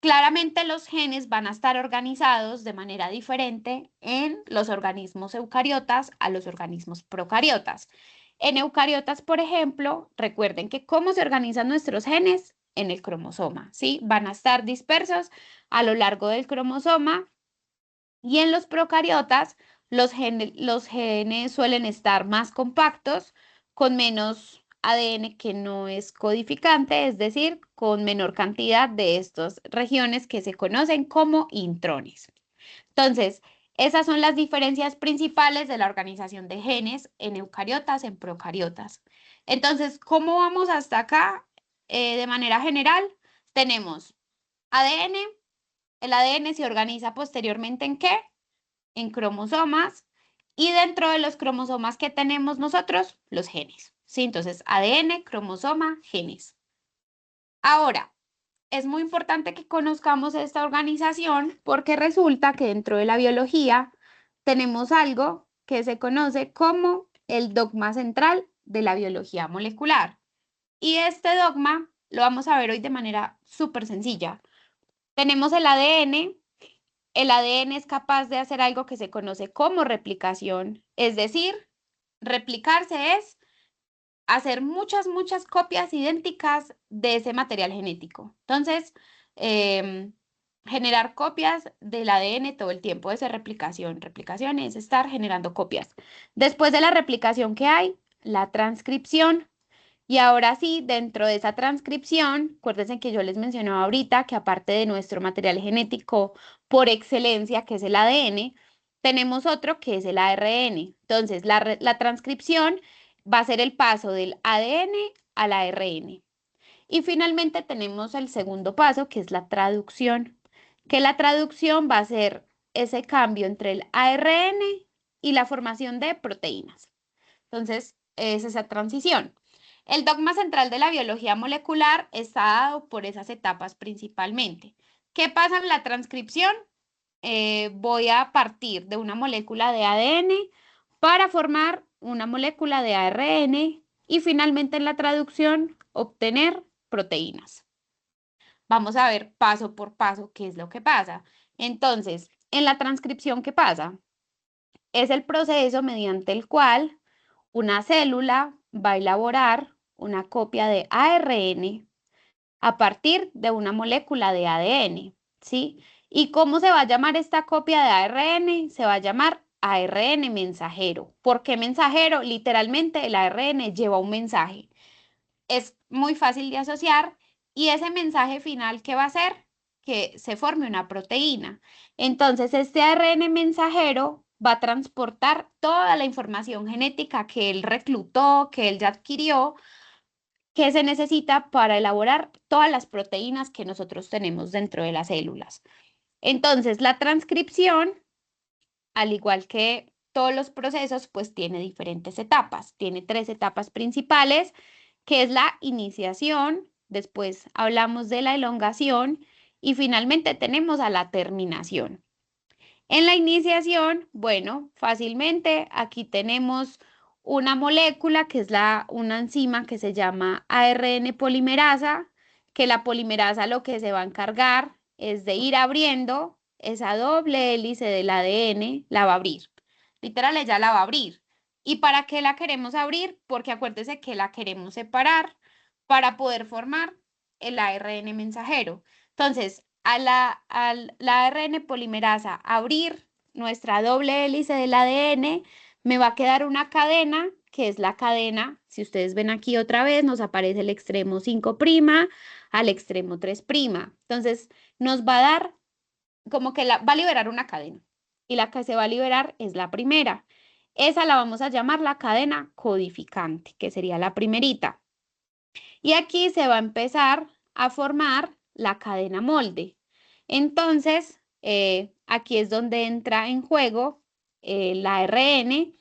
Claramente los genes van a estar organizados de manera diferente en los organismos eucariotas a los organismos procariotas. En eucariotas, por ejemplo, recuerden que cómo se organizan nuestros genes en el cromosoma, ¿sí? Van a estar dispersos a lo largo del cromosoma y en los procariotas los genes suelen estar más compactos, con menos ADN que no es codificante, es decir, con menor cantidad de estas regiones que se conocen como intrones. Entonces, esas son las diferencias principales de la organización de genes en eucariotas, en procariotas. Entonces, ¿cómo vamos hasta acá? De manera general, tenemos ADN. El ADN se organiza posteriormente ¿en qué? En cromosomas y dentro de los cromosomas que tenemos nosotros, los genes. ¿Sí? Entonces, ADN, cromosoma, genes. Ahora, es muy importante que conozcamos esta organización porque resulta que dentro de la biología tenemos algo que se conoce como el dogma central de la biología molecular. Y este dogma lo vamos a ver hoy de manera súper sencilla. Tenemos el ADN es capaz de hacer algo que se conoce como replicación, es decir, replicarse es hacer muchas copias idénticas de ese material genético. Entonces, generar copias del ADN todo el tiempo, eso es replicación. Replicación es estar generando copias. Después de la replicación, ¿qué hay? La transcripción. Y ahora sí, dentro de esa transcripción, acuérdense que yo les mencionaba ahorita que aparte de nuestro material genético por excelencia, que es el ADN, tenemos otro que es el ARN. Entonces, la transcripción va a ser el paso del ADN al ARN. Y finalmente tenemos el segundo paso, que es la traducción, que la traducción va a ser ese cambio entre el ARN y la formación de proteínas. Entonces, es esa transición. El dogma central de la biología molecular está dado por esas etapas principalmente. ¿Qué pasa en la transcripción? Voy a partir de una molécula de ADN para formar una molécula de ARN y finalmente en la traducción obtener proteínas. Vamos a ver paso por paso qué es lo que pasa. Entonces, en la transcripción, ¿qué pasa? Es el proceso mediante el cual una célula va a elaborar una copia de ARN a partir de una molécula de ADN, ¿sí? ¿Y cómo se va a llamar esta copia de ARN? Se va a llamar ARN mensajero. ¿Por qué mensajero? Literalmente el ARN lleva un mensaje. Es muy fácil de asociar y ese mensaje final, ¿qué va a hacer? Que se forme una proteína. Entonces, este ARN mensajero va a transportar toda la información genética que él reclutó, que él ya adquirió, que se necesita para elaborar todas las proteínas que nosotros tenemos dentro de las células. Entonces, la transcripción, al igual que todos los procesos, pues tiene diferentes etapas. Tiene tres etapas principales, que es la iniciación, después hablamos de la elongación y finalmente tenemos a la terminación. En la iniciación, bueno, fácilmente aquí tenemos una molécula que es una enzima que se llama ARN polimerasa, que la polimerasa lo que se va a encargar es de ir abriendo esa doble hélice del ADN, la va a abrir. Literal, ella la va a abrir. ¿Y para qué la queremos abrir? Porque acuérdese que la queremos separar para poder formar el ARN mensajero. Entonces, la ARN polimerasa abrir nuestra doble hélice del ADN, me va a quedar una cadena, que es la cadena, si ustedes ven aquí otra vez, nos aparece el extremo 5' al extremo 3'. Entonces, nos va a dar como que va a liberar una cadena. Y la que se va a liberar es la primera. Esa la vamos a llamar la cadena codificante, que sería la primerita. Y aquí se va a empezar a formar la cadena molde. Entonces, aquí es donde entra en juego el ARN,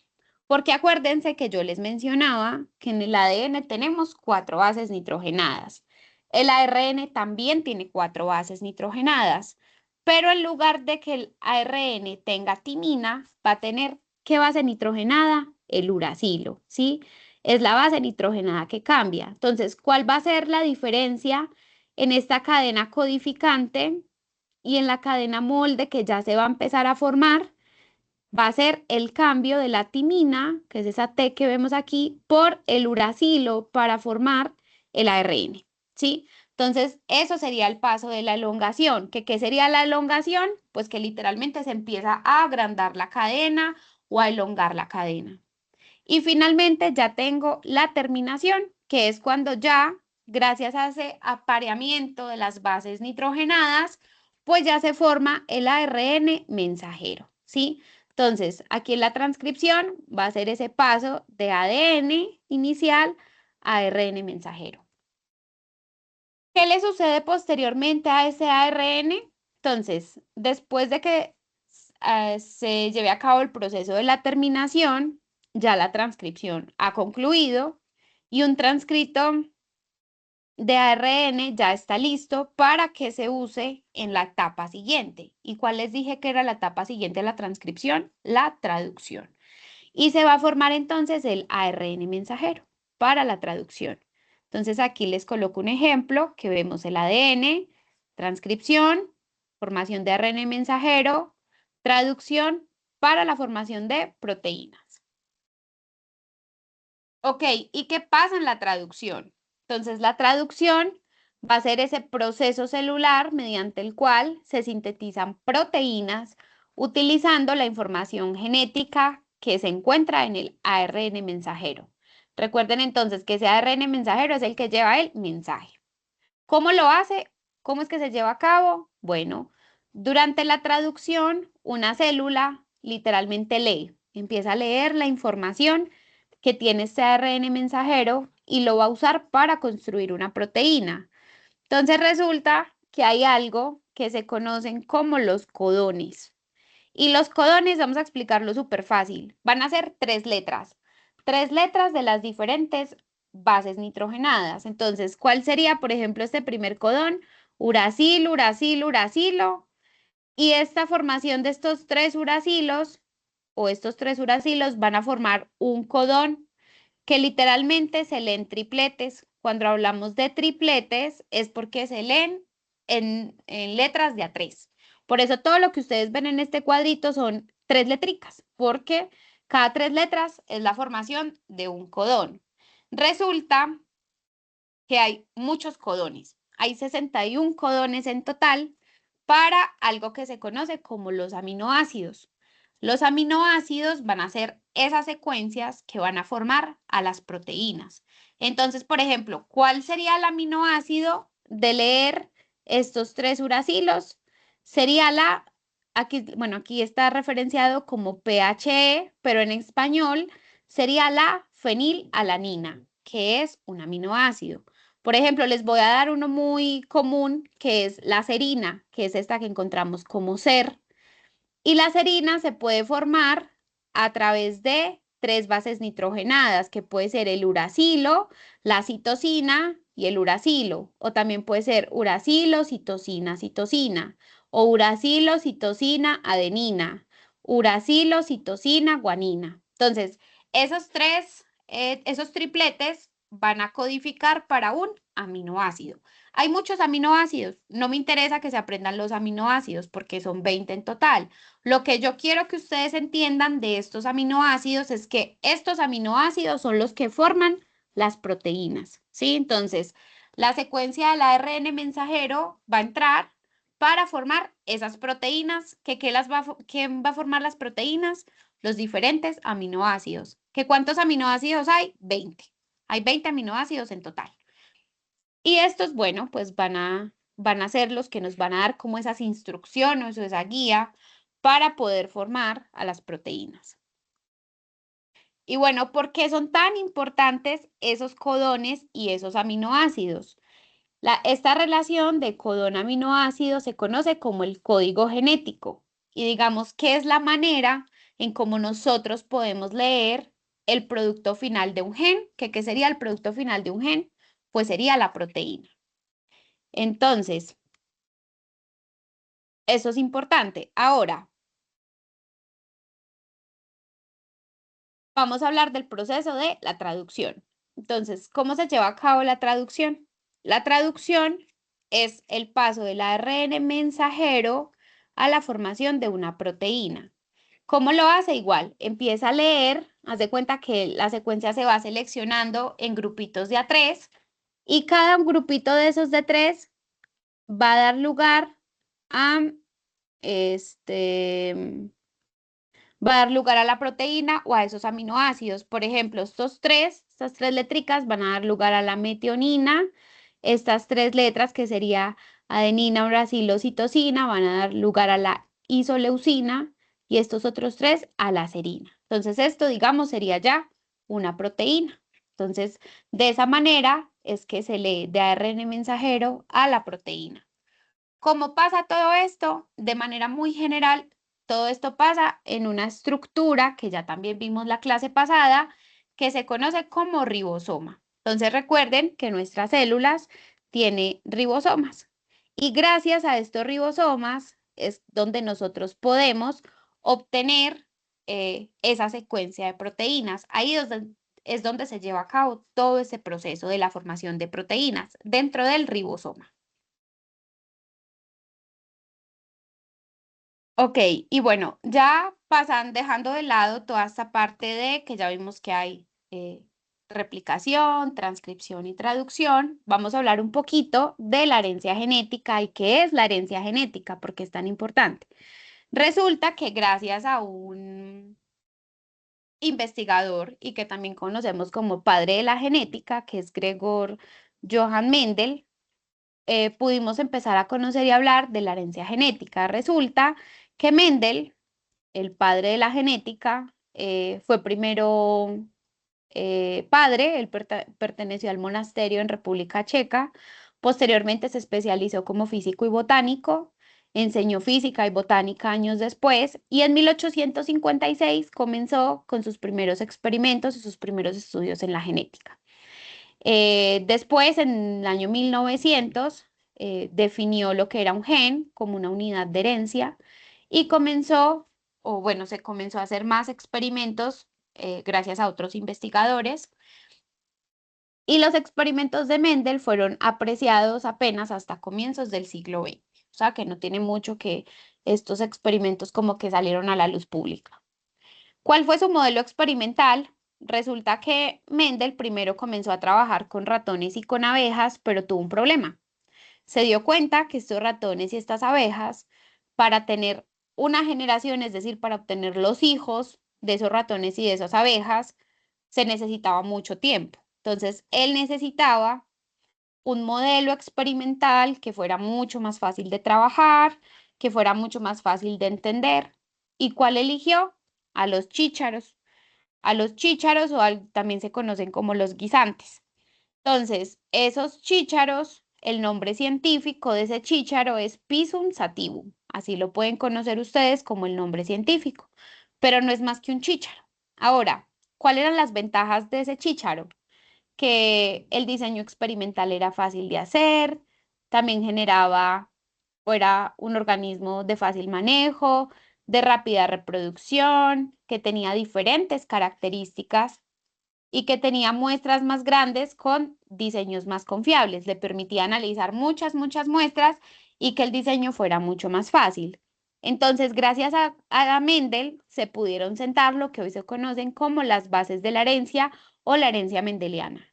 porque acuérdense que yo les mencionaba que en el ADN tenemos 4 bases nitrogenadas. El ARN también tiene 4 bases nitrogenadas, pero en lugar de que el ARN tenga timina, va a tener, ¿qué base nitrogenada? El uracilo, ¿sí? Es la base nitrogenada que cambia. Entonces, ¿cuál va a ser la diferencia en esta cadena codificante y en la cadena molde que ya se va a empezar a formar? Va a ser el cambio de la timina, que es esa T que vemos aquí, por el uracilo para formar el ARN, ¿sí? Entonces, eso sería el paso de la elongación. ¿Qué sería la elongación? Pues que literalmente se empieza a agrandar la cadena o a elongar la cadena. Y finalmente ya tengo la terminación, que es cuando ya, gracias a ese apareamiento de las bases nitrogenadas, pues ya se forma el ARN mensajero, ¿sí? Entonces, aquí en la transcripción va a ser ese paso de ADN inicial a ARN mensajero. ¿Qué le sucede posteriormente a ese ARN? Entonces, después de que se lleve a cabo el proceso de la terminación, ya la transcripción ha concluido y un transcrito de ARN ya está listo para que se use en la etapa siguiente. ¿Y cuál les dije que era la etapa siguiente de la transcripción? La traducción. Y se va a formar entonces el ARN mensajero para la traducción. Entonces aquí les coloco un ejemplo que vemos el ADN, transcripción, formación de ARN mensajero, traducción para la formación de proteínas. Ok, ¿y qué pasa en la traducción? Entonces, la traducción va a ser ese proceso celular mediante el cual se sintetizan proteínas utilizando la información genética que se encuentra en el ARN mensajero. Recuerden entonces que ese ARN mensajero es el que lleva el mensaje. ¿Cómo lo hace? ¿Cómo es que se lleva a cabo? Bueno, durante la traducción, una célula literalmente lee, empieza a leer la información que tiene este ARN mensajero y lo va a usar para construir una proteína. Entonces resulta que hay algo que se conocen como los codones. Y los codones, vamos a explicarlo súper fácil. Van a ser tres letras de las diferentes bases nitrogenadas. Entonces, ¿cuál sería, por ejemplo, este primer codón? Uracilo, uracilo, uracilo. Y esta formación de estos tres uracilos o estos tres uracilos van a formar un codón que literalmente se leen tripletes. Cuando hablamos de tripletes es porque se leen en letras de a tres. Por eso todo lo que ustedes ven en este cuadrito son tres letricas, porque cada tres letras es la formación de un codón. Resulta que hay muchos codones. Hay 61 codones en total para algo que se conoce como los aminoácidos. Los aminoácidos van a ser esas secuencias que van a formar a las proteínas. Entonces, por ejemplo, ¿cuál sería el aminoácido de leer estos tres uracilos? Sería aquí, bueno, aquí está referenciado como PHE, pero en español sería la fenilalanina, que es un aminoácido. Por ejemplo, les voy a dar uno muy común, que es la serina, que es esta que encontramos como ser. Y la serina se puede formar a través de tres bases nitrogenadas, que puede ser el uracilo, la citosina y el uracilo. O también puede ser uracilo, citosina, citosina. O uracilo, citosina, adenina. Uracilo, citosina, guanina. Entonces, esos tripletes van a codificar para un aminoácido. Hay muchos aminoácidos. No me interesa que se aprendan los aminoácidos porque son 20 en total. Lo que yo quiero que ustedes entiendan de estos aminoácidos es que estos aminoácidos son los que forman las proteínas, ¿sí? Entonces, la secuencia del ARN mensajero va a entrar para formar esas proteínas. ¿Quién va a formar las proteínas? Los diferentes aminoácidos. ¿Qué cuántos aminoácidos hay? 20. Hay 20 aminoácidos en total. Y estos, bueno, pues van a ser los que nos van a dar como esas instrucciones o esa guía para poder formar a las proteínas. Y bueno, ¿por qué son tan importantes esos codones y esos aminoácidos? Esta relación de codón-aminoácido se conoce como el código genético. Y digamos que es la manera en cómo nosotros podemos leer el producto final de un gen. ¿Qué sería el producto final de un gen? Pues sería la proteína. Entonces, eso es importante. Ahora, vamos a hablar del proceso de la traducción. Entonces, ¿cómo se lleva a cabo la traducción? La traducción es el paso del ARN mensajero a la formación de una proteína. ¿Cómo lo hace? Igual, empieza a leer, haz de cuenta que la secuencia se va seleccionando en grupitos de a tres y cada grupito de esos de tres va a dar lugar a este va a dar lugar a la proteína o a esos aminoácidos. Por ejemplo, estas tres letricas van a dar lugar a la metionina. Estas tres letras, que sería adenina, uracilo, citosina, van a dar lugar a la isoleucina y estos otros tres a la serina. Entonces, esto, digamos, sería ya una proteína. Entonces, de esa manera es que se lee de ARN mensajero a la proteína. ¿Cómo pasa todo esto? De manera muy general, todo esto pasa en una estructura que ya también vimos la clase pasada, que se conoce como ribosoma. Entonces recuerden que nuestras células tienen ribosomas y gracias a estos ribosomas es donde nosotros podemos obtener esa secuencia de proteínas. Ahí es donde se lleva a cabo todo ese proceso de la formación de proteínas dentro del ribosoma. Ok, y bueno, ya pasan dejando de lado toda esta parte de que ya vimos que hay replicación, transcripción y traducción, vamos a hablar un poquito de la herencia genética y qué es la herencia genética, porque es tan importante. Resulta que gracias a un investigador y que también conocemos como padre de la genética, que es Gregor Johann Mendel, pudimos empezar a conocer y hablar de la herencia genética. Resulta que Mendel, el padre de la genética, fue primero padre, él perteneció al monasterio en República Checa, posteriormente se especializó como físico y botánico, enseñó física y botánica años después y en 1856 comenzó con sus primeros experimentos y sus primeros estudios en la genética. Después, en el año 1900, definió lo que era un gen como una unidad de herencia y comenzó, o bueno, se comenzó a hacer más experimentos gracias a otros investigadores. Y los experimentos de Mendel fueron apreciados apenas hasta comienzos del siglo XX. O sea que no tiene mucho que estos experimentos como que salieron a la luz pública. ¿Cuál fue su modelo experimental? Resulta que Mendel primero comenzó a trabajar con ratones y con abejas, pero tuvo un problema. Se dio cuenta que estos ratones y estas abejas, para tener una generación, es decir, para obtener los hijos de esos ratones y de esas abejas, se necesitaba mucho tiempo. Entonces, él necesitaba un modelo experimental que fuera mucho más fácil de trabajar, que fuera mucho más fácil de entender. ¿Y cuál eligió? A los chícharos. A los chícharos también se conocen como los guisantes. Entonces, esos chícharos, el nombre científico de ese chícharo es Pisum sativum. Así lo pueden conocer ustedes como el nombre científico, pero no es más que un chícharo. Ahora, ¿cuáles eran las ventajas de ese chícharo? Que el diseño experimental era fácil de hacer, también generaba, o era un organismo de fácil manejo, de rápida reproducción, que tenía diferentes características y que tenía muestras más grandes con diseños más confiables. Le permitía analizar muchas muestras y que el diseño fuera mucho más fácil. Entonces, gracias a Mendel, se pudieron sentar lo que hoy se conocen como las bases de la herencia o la herencia mendeliana.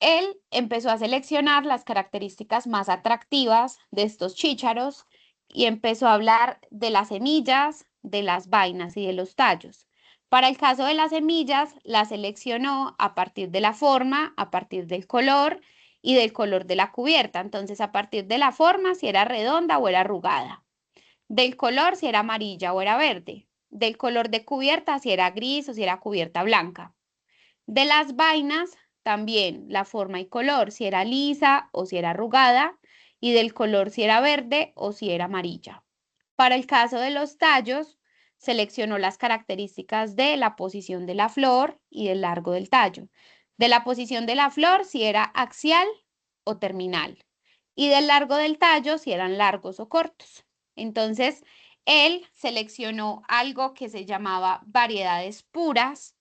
Él empezó a seleccionar las características más atractivas de estos chícharos y empezó a hablar de las semillas, de las vainas y de los tallos. Para el caso de las semillas, las seleccionó a partir de la forma, a partir del color y del color de la cubierta. Entonces, a partir de la forma, si era redonda o era arrugada. Del color, si era amarilla o era verde. Del color de cubierta, si era gris o si era cubierta blanca. De las vainas, también la forma y color, si era lisa o si era arrugada, y del color si era verde o si era amarilla. Para el caso de los tallos, seleccionó las características de la posición de la flor y del largo del tallo. De la posición de la flor, si era axial o terminal. Y del largo del tallo, si eran largos o cortos. Entonces, él seleccionó algo que se llamaba variedades puras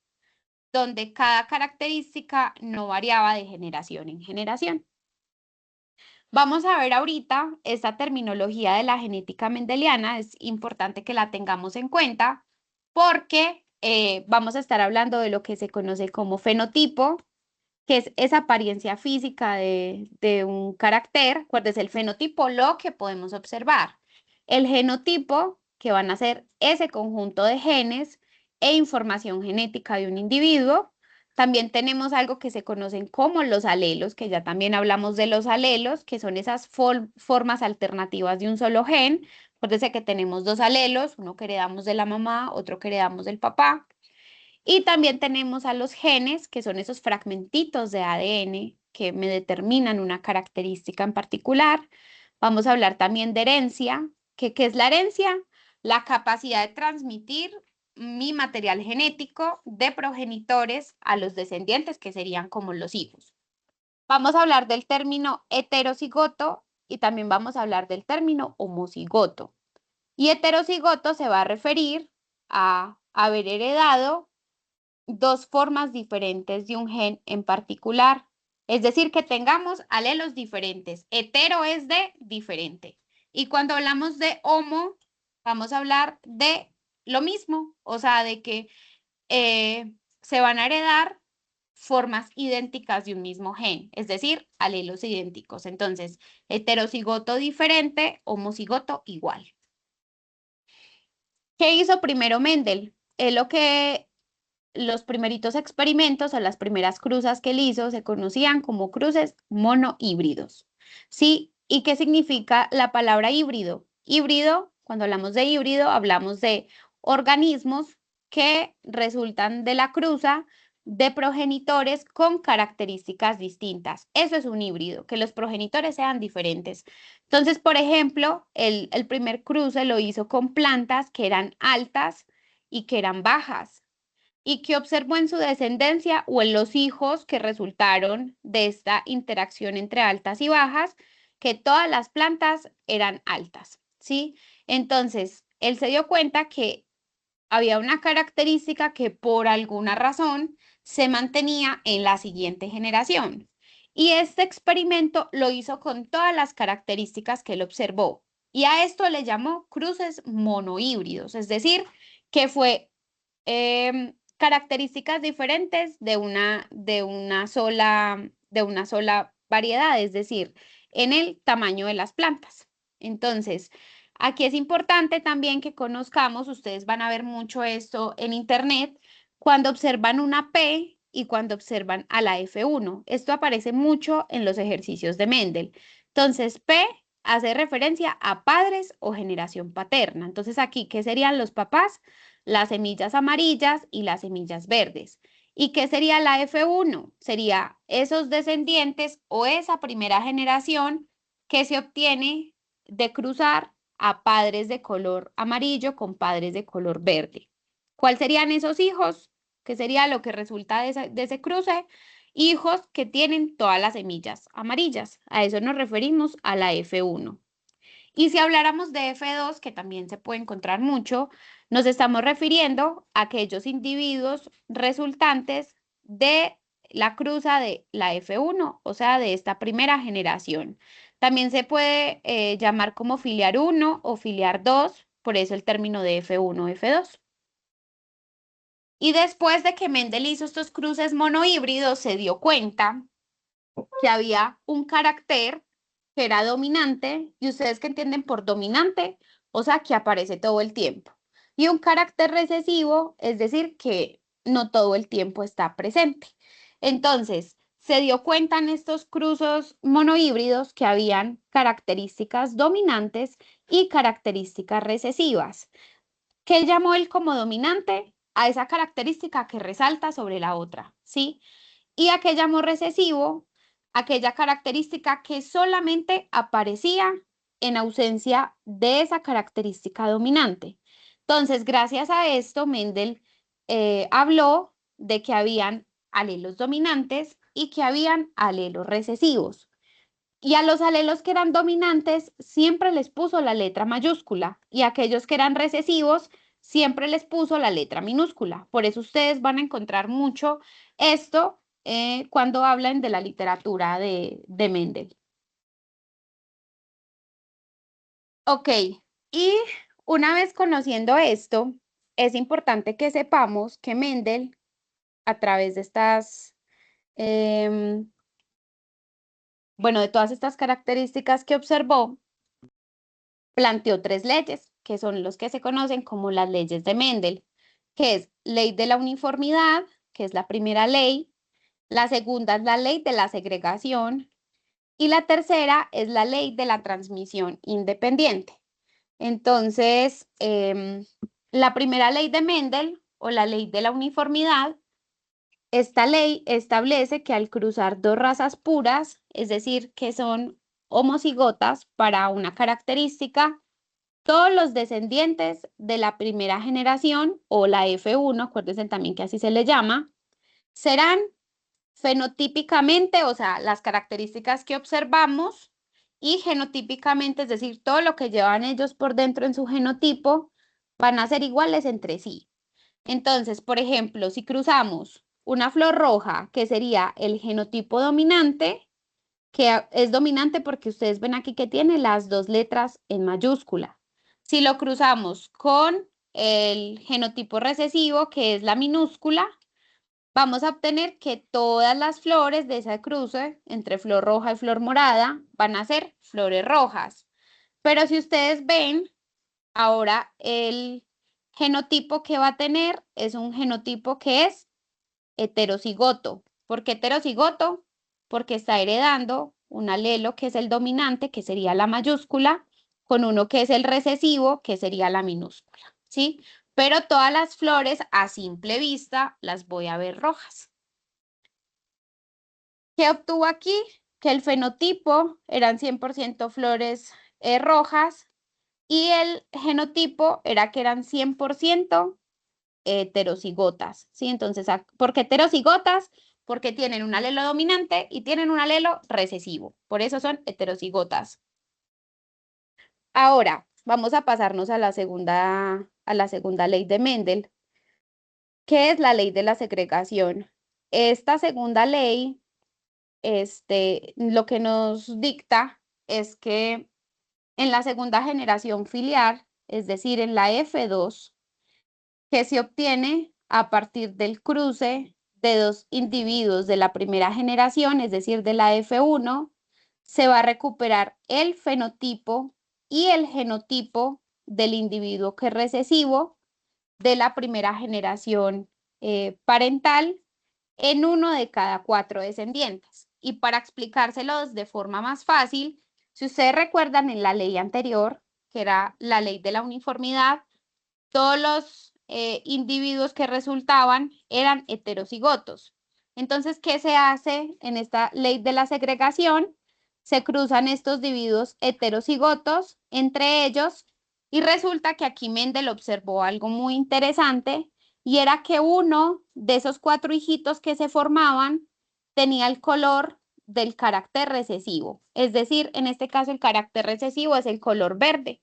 donde cada característica no variaba de generación en generación. Vamos a ver ahorita esta terminología de la genética mendeliana, es importante que la tengamos en cuenta porque vamos a estar hablando de lo que se conoce como fenotipo, que es esa apariencia física de un carácter. Acuérdense, el fenotipo, lo que podemos observar. El genotipo, que van a ser ese conjunto de genes e información genética de un individuo. También tenemos algo que se conocen como los alelos, que ya también hablamos de los alelos, que son esas formas alternativas de un solo gen. Acuérdense que tenemos dos alelos, uno que heredamos de la mamá, otro que heredamos del papá. Y también tenemos a los genes, que son esos fragmentitos de ADN que me determinan una característica en particular. Vamos a hablar también de herencia. ¿Qué es la herencia? La capacidad de transmitir mi material genético de progenitores a los descendientes, que serían como los hijos. Vamos a hablar del término heterocigoto y también vamos a hablar del término homocigoto. Y heterocigoto se va a referir a haber heredado dos formas diferentes de un gen en particular. Es decir, que tengamos alelos diferentes. Hetero es de diferente. Y cuando hablamos de homo, vamos a hablar de lo mismo. O sea, de que se van a heredar formas idénticas de un mismo gen, es decir, alelos idénticos. Entonces, heterocigoto diferente, homocigoto igual. ¿Qué hizo primero Mendel? Lo que los primeritos experimentos o las primeras cruzas que él hizo se conocían como cruces monohíbridos. ¿Sí? ¿Y qué significa la palabra híbrido? Híbrido, cuando hablamos de híbrido, hablamos de organismos que resultan de la cruza de progenitores con características distintas. Eso es un híbrido, que los progenitores sean diferentes. Entonces, por ejemplo, el primer cruce lo hizo con plantas que eran altas y que eran bajas y que observó en su descendencia o en los hijos que resultaron de esta interacción entre altas y bajas, que todas las plantas eran altas, ¿sí? Entonces, él se dio cuenta que había una característica que por alguna razón se mantenía en la siguiente generación. Y este experimento lo hizo con todas las características que él observó. Y a esto le llamó cruces monohíbridos, es decir, que fue características diferentes de una sola variedad, es decir, en el tamaño de las plantas. Entonces, aquí es importante también que conozcamos, ustedes van a ver mucho esto en internet, cuando observan una P y cuando observan a la F1. Esto aparece mucho en los ejercicios de Mendel. Entonces, P hace referencia a padres o generación paterna. Entonces, aquí, ¿qué serían los papás? Las semillas amarillas y las semillas verdes. ¿Y qué sería la F1? Sería esos descendientes o esa primera generación que se obtiene de cruzar a padres de color amarillo con padres de color verde. ¿Cuáles serían esos hijos? ¿Qué sería lo que resulta de ese cruce? Hijos que tienen todas las semillas amarillas. A eso nos referimos a la F1. Y si habláramos de F2, que también se puede encontrar mucho, nos estamos refiriendo a aquellos individuos resultantes de la cruza de la F1, o sea, de esta primera generación. También se puede llamar como filiar 1 o filiar 2, por eso el término de F1, F2. Y después de que Mendel hizo estos cruces monohíbridos, se dio cuenta que había un carácter que era dominante, y ustedes que entienden por dominante, o sea, que aparece todo el tiempo. Y un carácter recesivo, es decir, que no todo el tiempo está presente. Entonces, se dio cuenta en estos cruzos monohíbridos que habían características dominantes y características recesivas. ¿Qué llamó él como dominante? A esa característica que resalta sobre la otra, ¿sí? Y a qué llamó recesivo, aquella característica que solamente aparecía en ausencia de esa característica dominante. Entonces, gracias a esto, Mendel habló de que habían alelos dominantes y que habían alelos recesivos. Y a los alelos que eran dominantes siempre les puso la letra mayúscula y a aquellos que eran recesivos siempre les puso la letra minúscula. Por eso ustedes van a encontrar mucho esto cuando hablan de la literatura de Mendel. Ok, y una vez conociendo esto, es importante que sepamos que Mendel, a través de estas, em, bueno, de todas estas características que observó, planteó tres leyes, que son los que se conocen como las leyes de Mendel, que es ley de la uniformidad, que es la primera ley, la segunda es la ley de la segregación y la tercera es la ley de la transmisión independiente. Entonces, la primera ley de Mendel o la ley de la uniformidad, esta ley establece que al cruzar dos razas puras, es decir, que son homocigotas para una característica, todos los descendientes de la primera generación o la F1, acuérdense también que así se le llama, serán fenotípicamente, o sea, las características que observamos, y genotípicamente, es decir, todo lo que llevan ellos por dentro en su genotipo, van a ser iguales entre sí. Entonces, por ejemplo, si cruzamos una flor roja, que sería el genotipo dominante, que es dominante porque ustedes ven aquí que tiene las dos letras en mayúscula. Si lo cruzamos con el genotipo recesivo, que es la minúscula, vamos a obtener que todas las flores de ese cruce entre flor roja y flor morada van a ser flores rojas. Pero si ustedes ven, ahora el genotipo que va a tener es un genotipo que es heterocigoto. ¿Por qué heterocigoto? Porque está heredando un alelo que es el dominante, que sería la mayúscula, con uno que es el recesivo, que sería la minúscula, ¿sí? Pero todas las flores a simple vista las voy a ver rojas. ¿Qué obtuvo aquí? Que el fenotipo eran 100% flores rojas y el genotipo era que eran 100% heterocigotas, ¿sí? Entonces, ¿por qué heterocigotas? Porque tienen un alelo dominante y tienen un alelo recesivo. Por eso son heterocigotas. Ahora, vamos a pasarnos a la segunda ley de Mendel, que es la ley de la segregación. Esta segunda ley, lo que nos dicta es que en la segunda generación filial, es decir, en la F2, que se obtiene a partir del cruce de dos individuos de la primera generación, es decir, de la F1, se va a recuperar el fenotipo y el genotipo del individuo que es recesivo de la primera generación parental en uno de cada 4 descendientes. Y para explicárselos de forma más fácil, si ustedes recuerdan en la ley anterior, que era la ley de la uniformidad, todos los individuos que resultaban eran heterocigotos. Entonces, ¿qué se hace en esta ley de la segregación? Se cruzan estos individuos heterocigotos entre ellos y resulta que aquí Mendel observó algo muy interesante y era que uno de esos 4 hijitos que se formaban tenía el color del carácter recesivo. Es decir, en este caso el carácter recesivo es el color verde.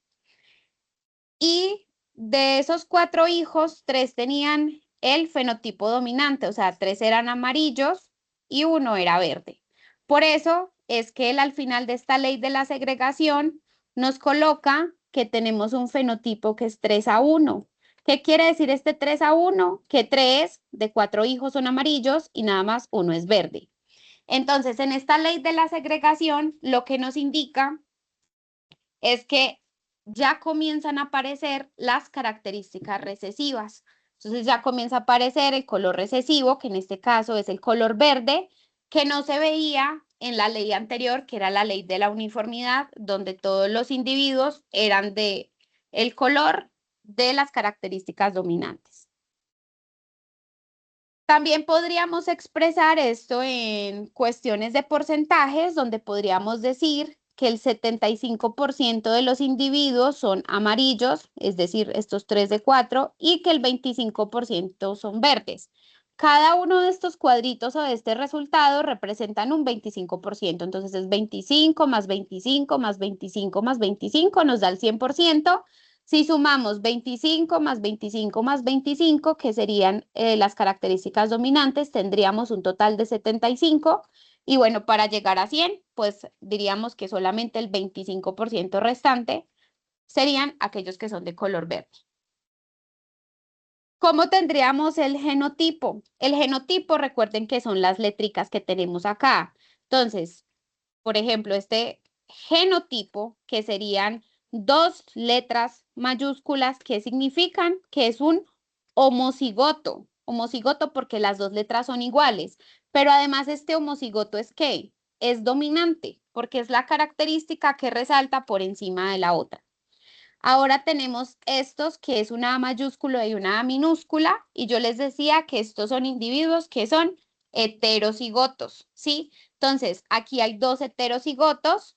Y de esos 4 hijos, 3 tenían el fenotipo dominante, o sea, 3 eran amarillos y 1 era verde. Por eso es que él al final de esta ley de la segregación nos coloca que tenemos un fenotipo que es 3:1. ¿Qué quiere decir este 3:1? Que 3 de 4 hijos son amarillos y nada más 1 es verde. Entonces, en esta ley de la segregación, lo que nos indica es que ya comienzan a aparecer las características recesivas. Entonces ya comienza a aparecer el color recesivo, que en este caso es el color verde, que no se veía en la ley anterior, que era la ley de la uniformidad, donde todos los individuos eran de el color de las características dominantes. También podríamos expresar esto en cuestiones de porcentajes, donde podríamos decir que el 75% de los individuos son amarillos, es decir, estos 3 de 4, y que el 25% son verdes. Cada uno de estos cuadritos o de este resultado representan un 25%, entonces es 25 más 25 más 25 más 25 nos da el 100%. Si sumamos 25 más 25 más 25, que serían las características dominantes, tendríamos un total de 75. Y bueno, para llegar a 100, pues diríamos que solamente el 25% restante serían aquellos que son de color verde. ¿Cómo tendríamos el genotipo? El genotipo, recuerden que son las letricas que tenemos acá. Entonces, por ejemplo, este genotipo, que serían 2 letras mayúsculas que significan que es un homocigoto. Homocigoto porque las 2 letras son iguales, pero además este homocigoto es ¿qué? Es dominante, porque es la característica que resalta por encima de la otra. Ahora tenemos estos que es una A mayúscula y una A minúscula, y yo les decía que estos son individuos que son heterocigotos, ¿sí? Entonces, aquí hay 2 heterocigotos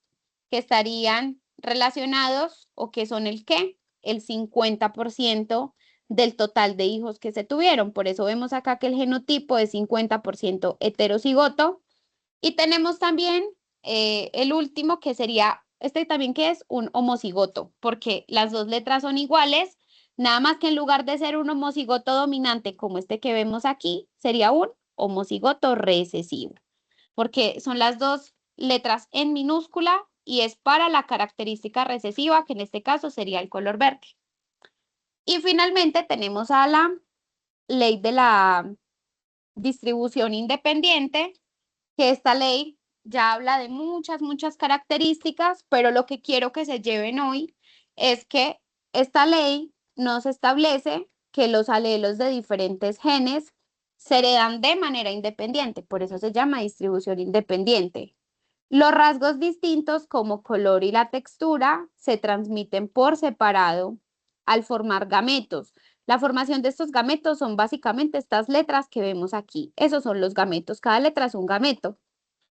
que estarían relacionados o que son el ¿qué? El 50% del total de hijos que se tuvieron. Por eso vemos acá que el genotipo es 50% heterocigoto. Y tenemos también el último que sería, este también que es un homocigoto, porque las 2 letras son iguales, nada más que en lugar de ser un homocigoto dominante como este que vemos aquí, sería un homocigoto recesivo, porque son las 2 letras en minúscula y es para la característica recesiva, que en este caso sería el color verde. Y finalmente tenemos a la ley de la distribución independiente, que esta ley ya habla de muchas características, pero lo que quiero que se lleven hoy es que esta ley nos establece que los alelos de diferentes genes se heredan de manera independiente, por eso se llama distribución independiente. Los rasgos distintos como color y la textura se transmiten por separado al formar gametos. La formación de estos gametos son básicamente estas letras que vemos aquí. Esos son los gametos. Cada letra es un gameto,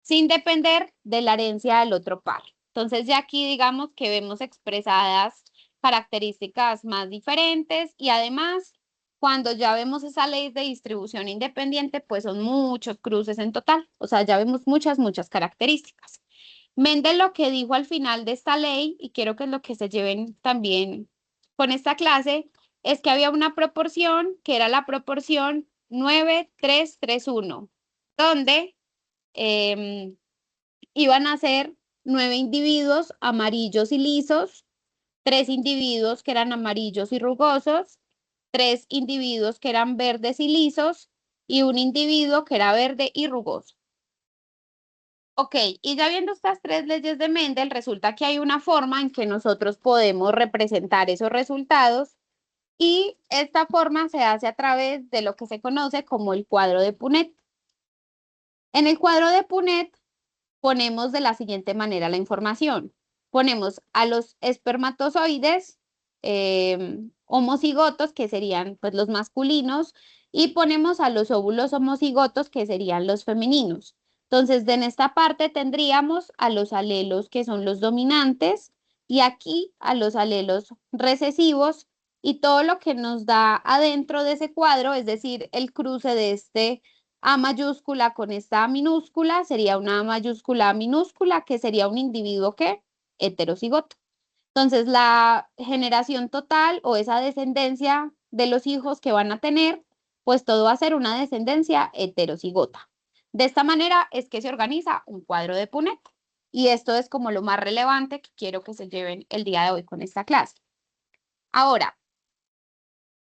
sin depender de la herencia del otro par. Entonces ya aquí digamos que vemos expresadas características más diferentes y además cuando ya vemos esa ley de distribución independiente, pues son muchos cruces en total, o sea, ya vemos muchas características. Mendel lo que dijo al final de esta ley, y quiero que es lo que se lleven también con esta clase, es que había una proporción que era la proporción 9-3-3-1, donde iban a ser 9 individuos amarillos y lisos, 3 individuos que eran amarillos y rugosos, 3 individuos que eran verdes y lisos y un individuo que era verde y rugoso. Ok, y ya viendo estas 3 leyes de Mendel, resulta que hay una forma en que nosotros podemos representar esos resultados y esta forma se hace a través de lo que se conoce como el cuadro de Punnett. En el cuadro de Punnett ponemos de la siguiente manera la información. Ponemos a los espermatozoides homocigotos, que serían pues los masculinos, y ponemos a los óvulos homocigotos, que serían los femeninos. Entonces, en esta parte tendríamos a los alelos que son los dominantes y aquí a los alelos recesivos y todo lo que nos da adentro de ese cuadro, es decir, el cruce de este A mayúscula con esta A minúscula, sería una A mayúscula A minúscula, que sería un individuo que heterocigoto. Entonces, la generación total o esa descendencia de los hijos que van a tener, pues todo va a ser una descendencia heterocigota. De esta manera es que se organiza un cuadro de Punnett. Y esto es como lo más relevante que quiero que se lleven el día de hoy con esta clase. Ahora,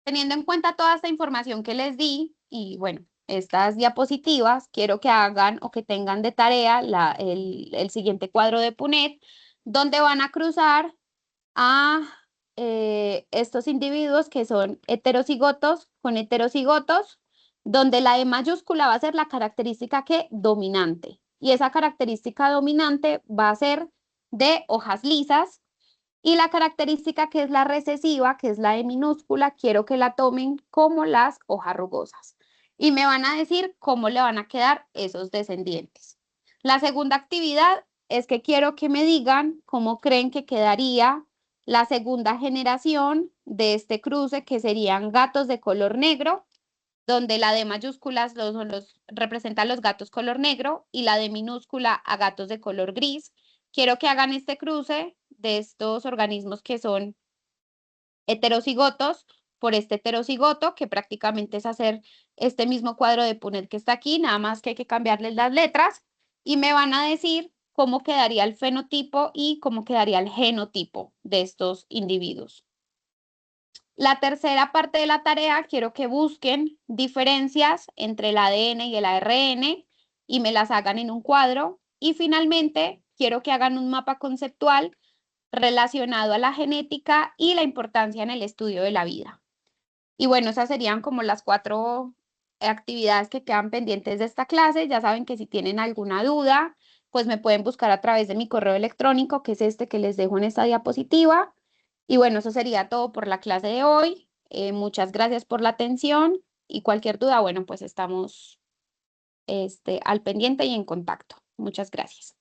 teniendo en cuenta toda esta información que les di y bueno, estas diapositivas, quiero que hagan o que tengan de tarea el siguiente cuadro de Punnett, donde van a cruzar a estos individuos que son heterocigotos con heterocigotos, donde la E mayúscula va a ser la característica que dominante. Y esa característica dominante va a ser de hojas lisas. Y la característica que es la recesiva, que es la E minúscula, quiero que la tomen como las hojas rugosas. Y me van a decir cómo le van a quedar esos descendientes. La segunda actividad es que quiero que me digan cómo creen que quedaría la segunda generación de este cruce, que serían gatos de color negro, donde la D mayúscula representa a los gatos color negro y la D minúscula a gatos de color gris. Quiero que hagan este cruce de estos organismos que son heterocigotos por este heterocigoto, que prácticamente es hacer este mismo cuadro de Punnett que está aquí, nada más que hay que cambiarles las letras y me van a decir cómo quedaría el fenotipo y cómo quedaría el genotipo de estos individuos. La tercera parte de la tarea, quiero que busquen diferencias entre el ADN y el ARN y me las hagan en un cuadro. Y finalmente, quiero que hagan un mapa conceptual relacionado a la genética y la importancia en el estudio de la vida. Y bueno, esas serían como las 4 actividades que quedan pendientes de esta clase. Ya saben que si tienen alguna duda, pues me pueden buscar a través de mi correo electrónico, que es este que les dejo en esta diapositiva. Y bueno, eso sería todo por la clase de hoy. Muchas gracias por la atención y cualquier duda, bueno, pues estamos al pendiente y en contacto. Muchas gracias.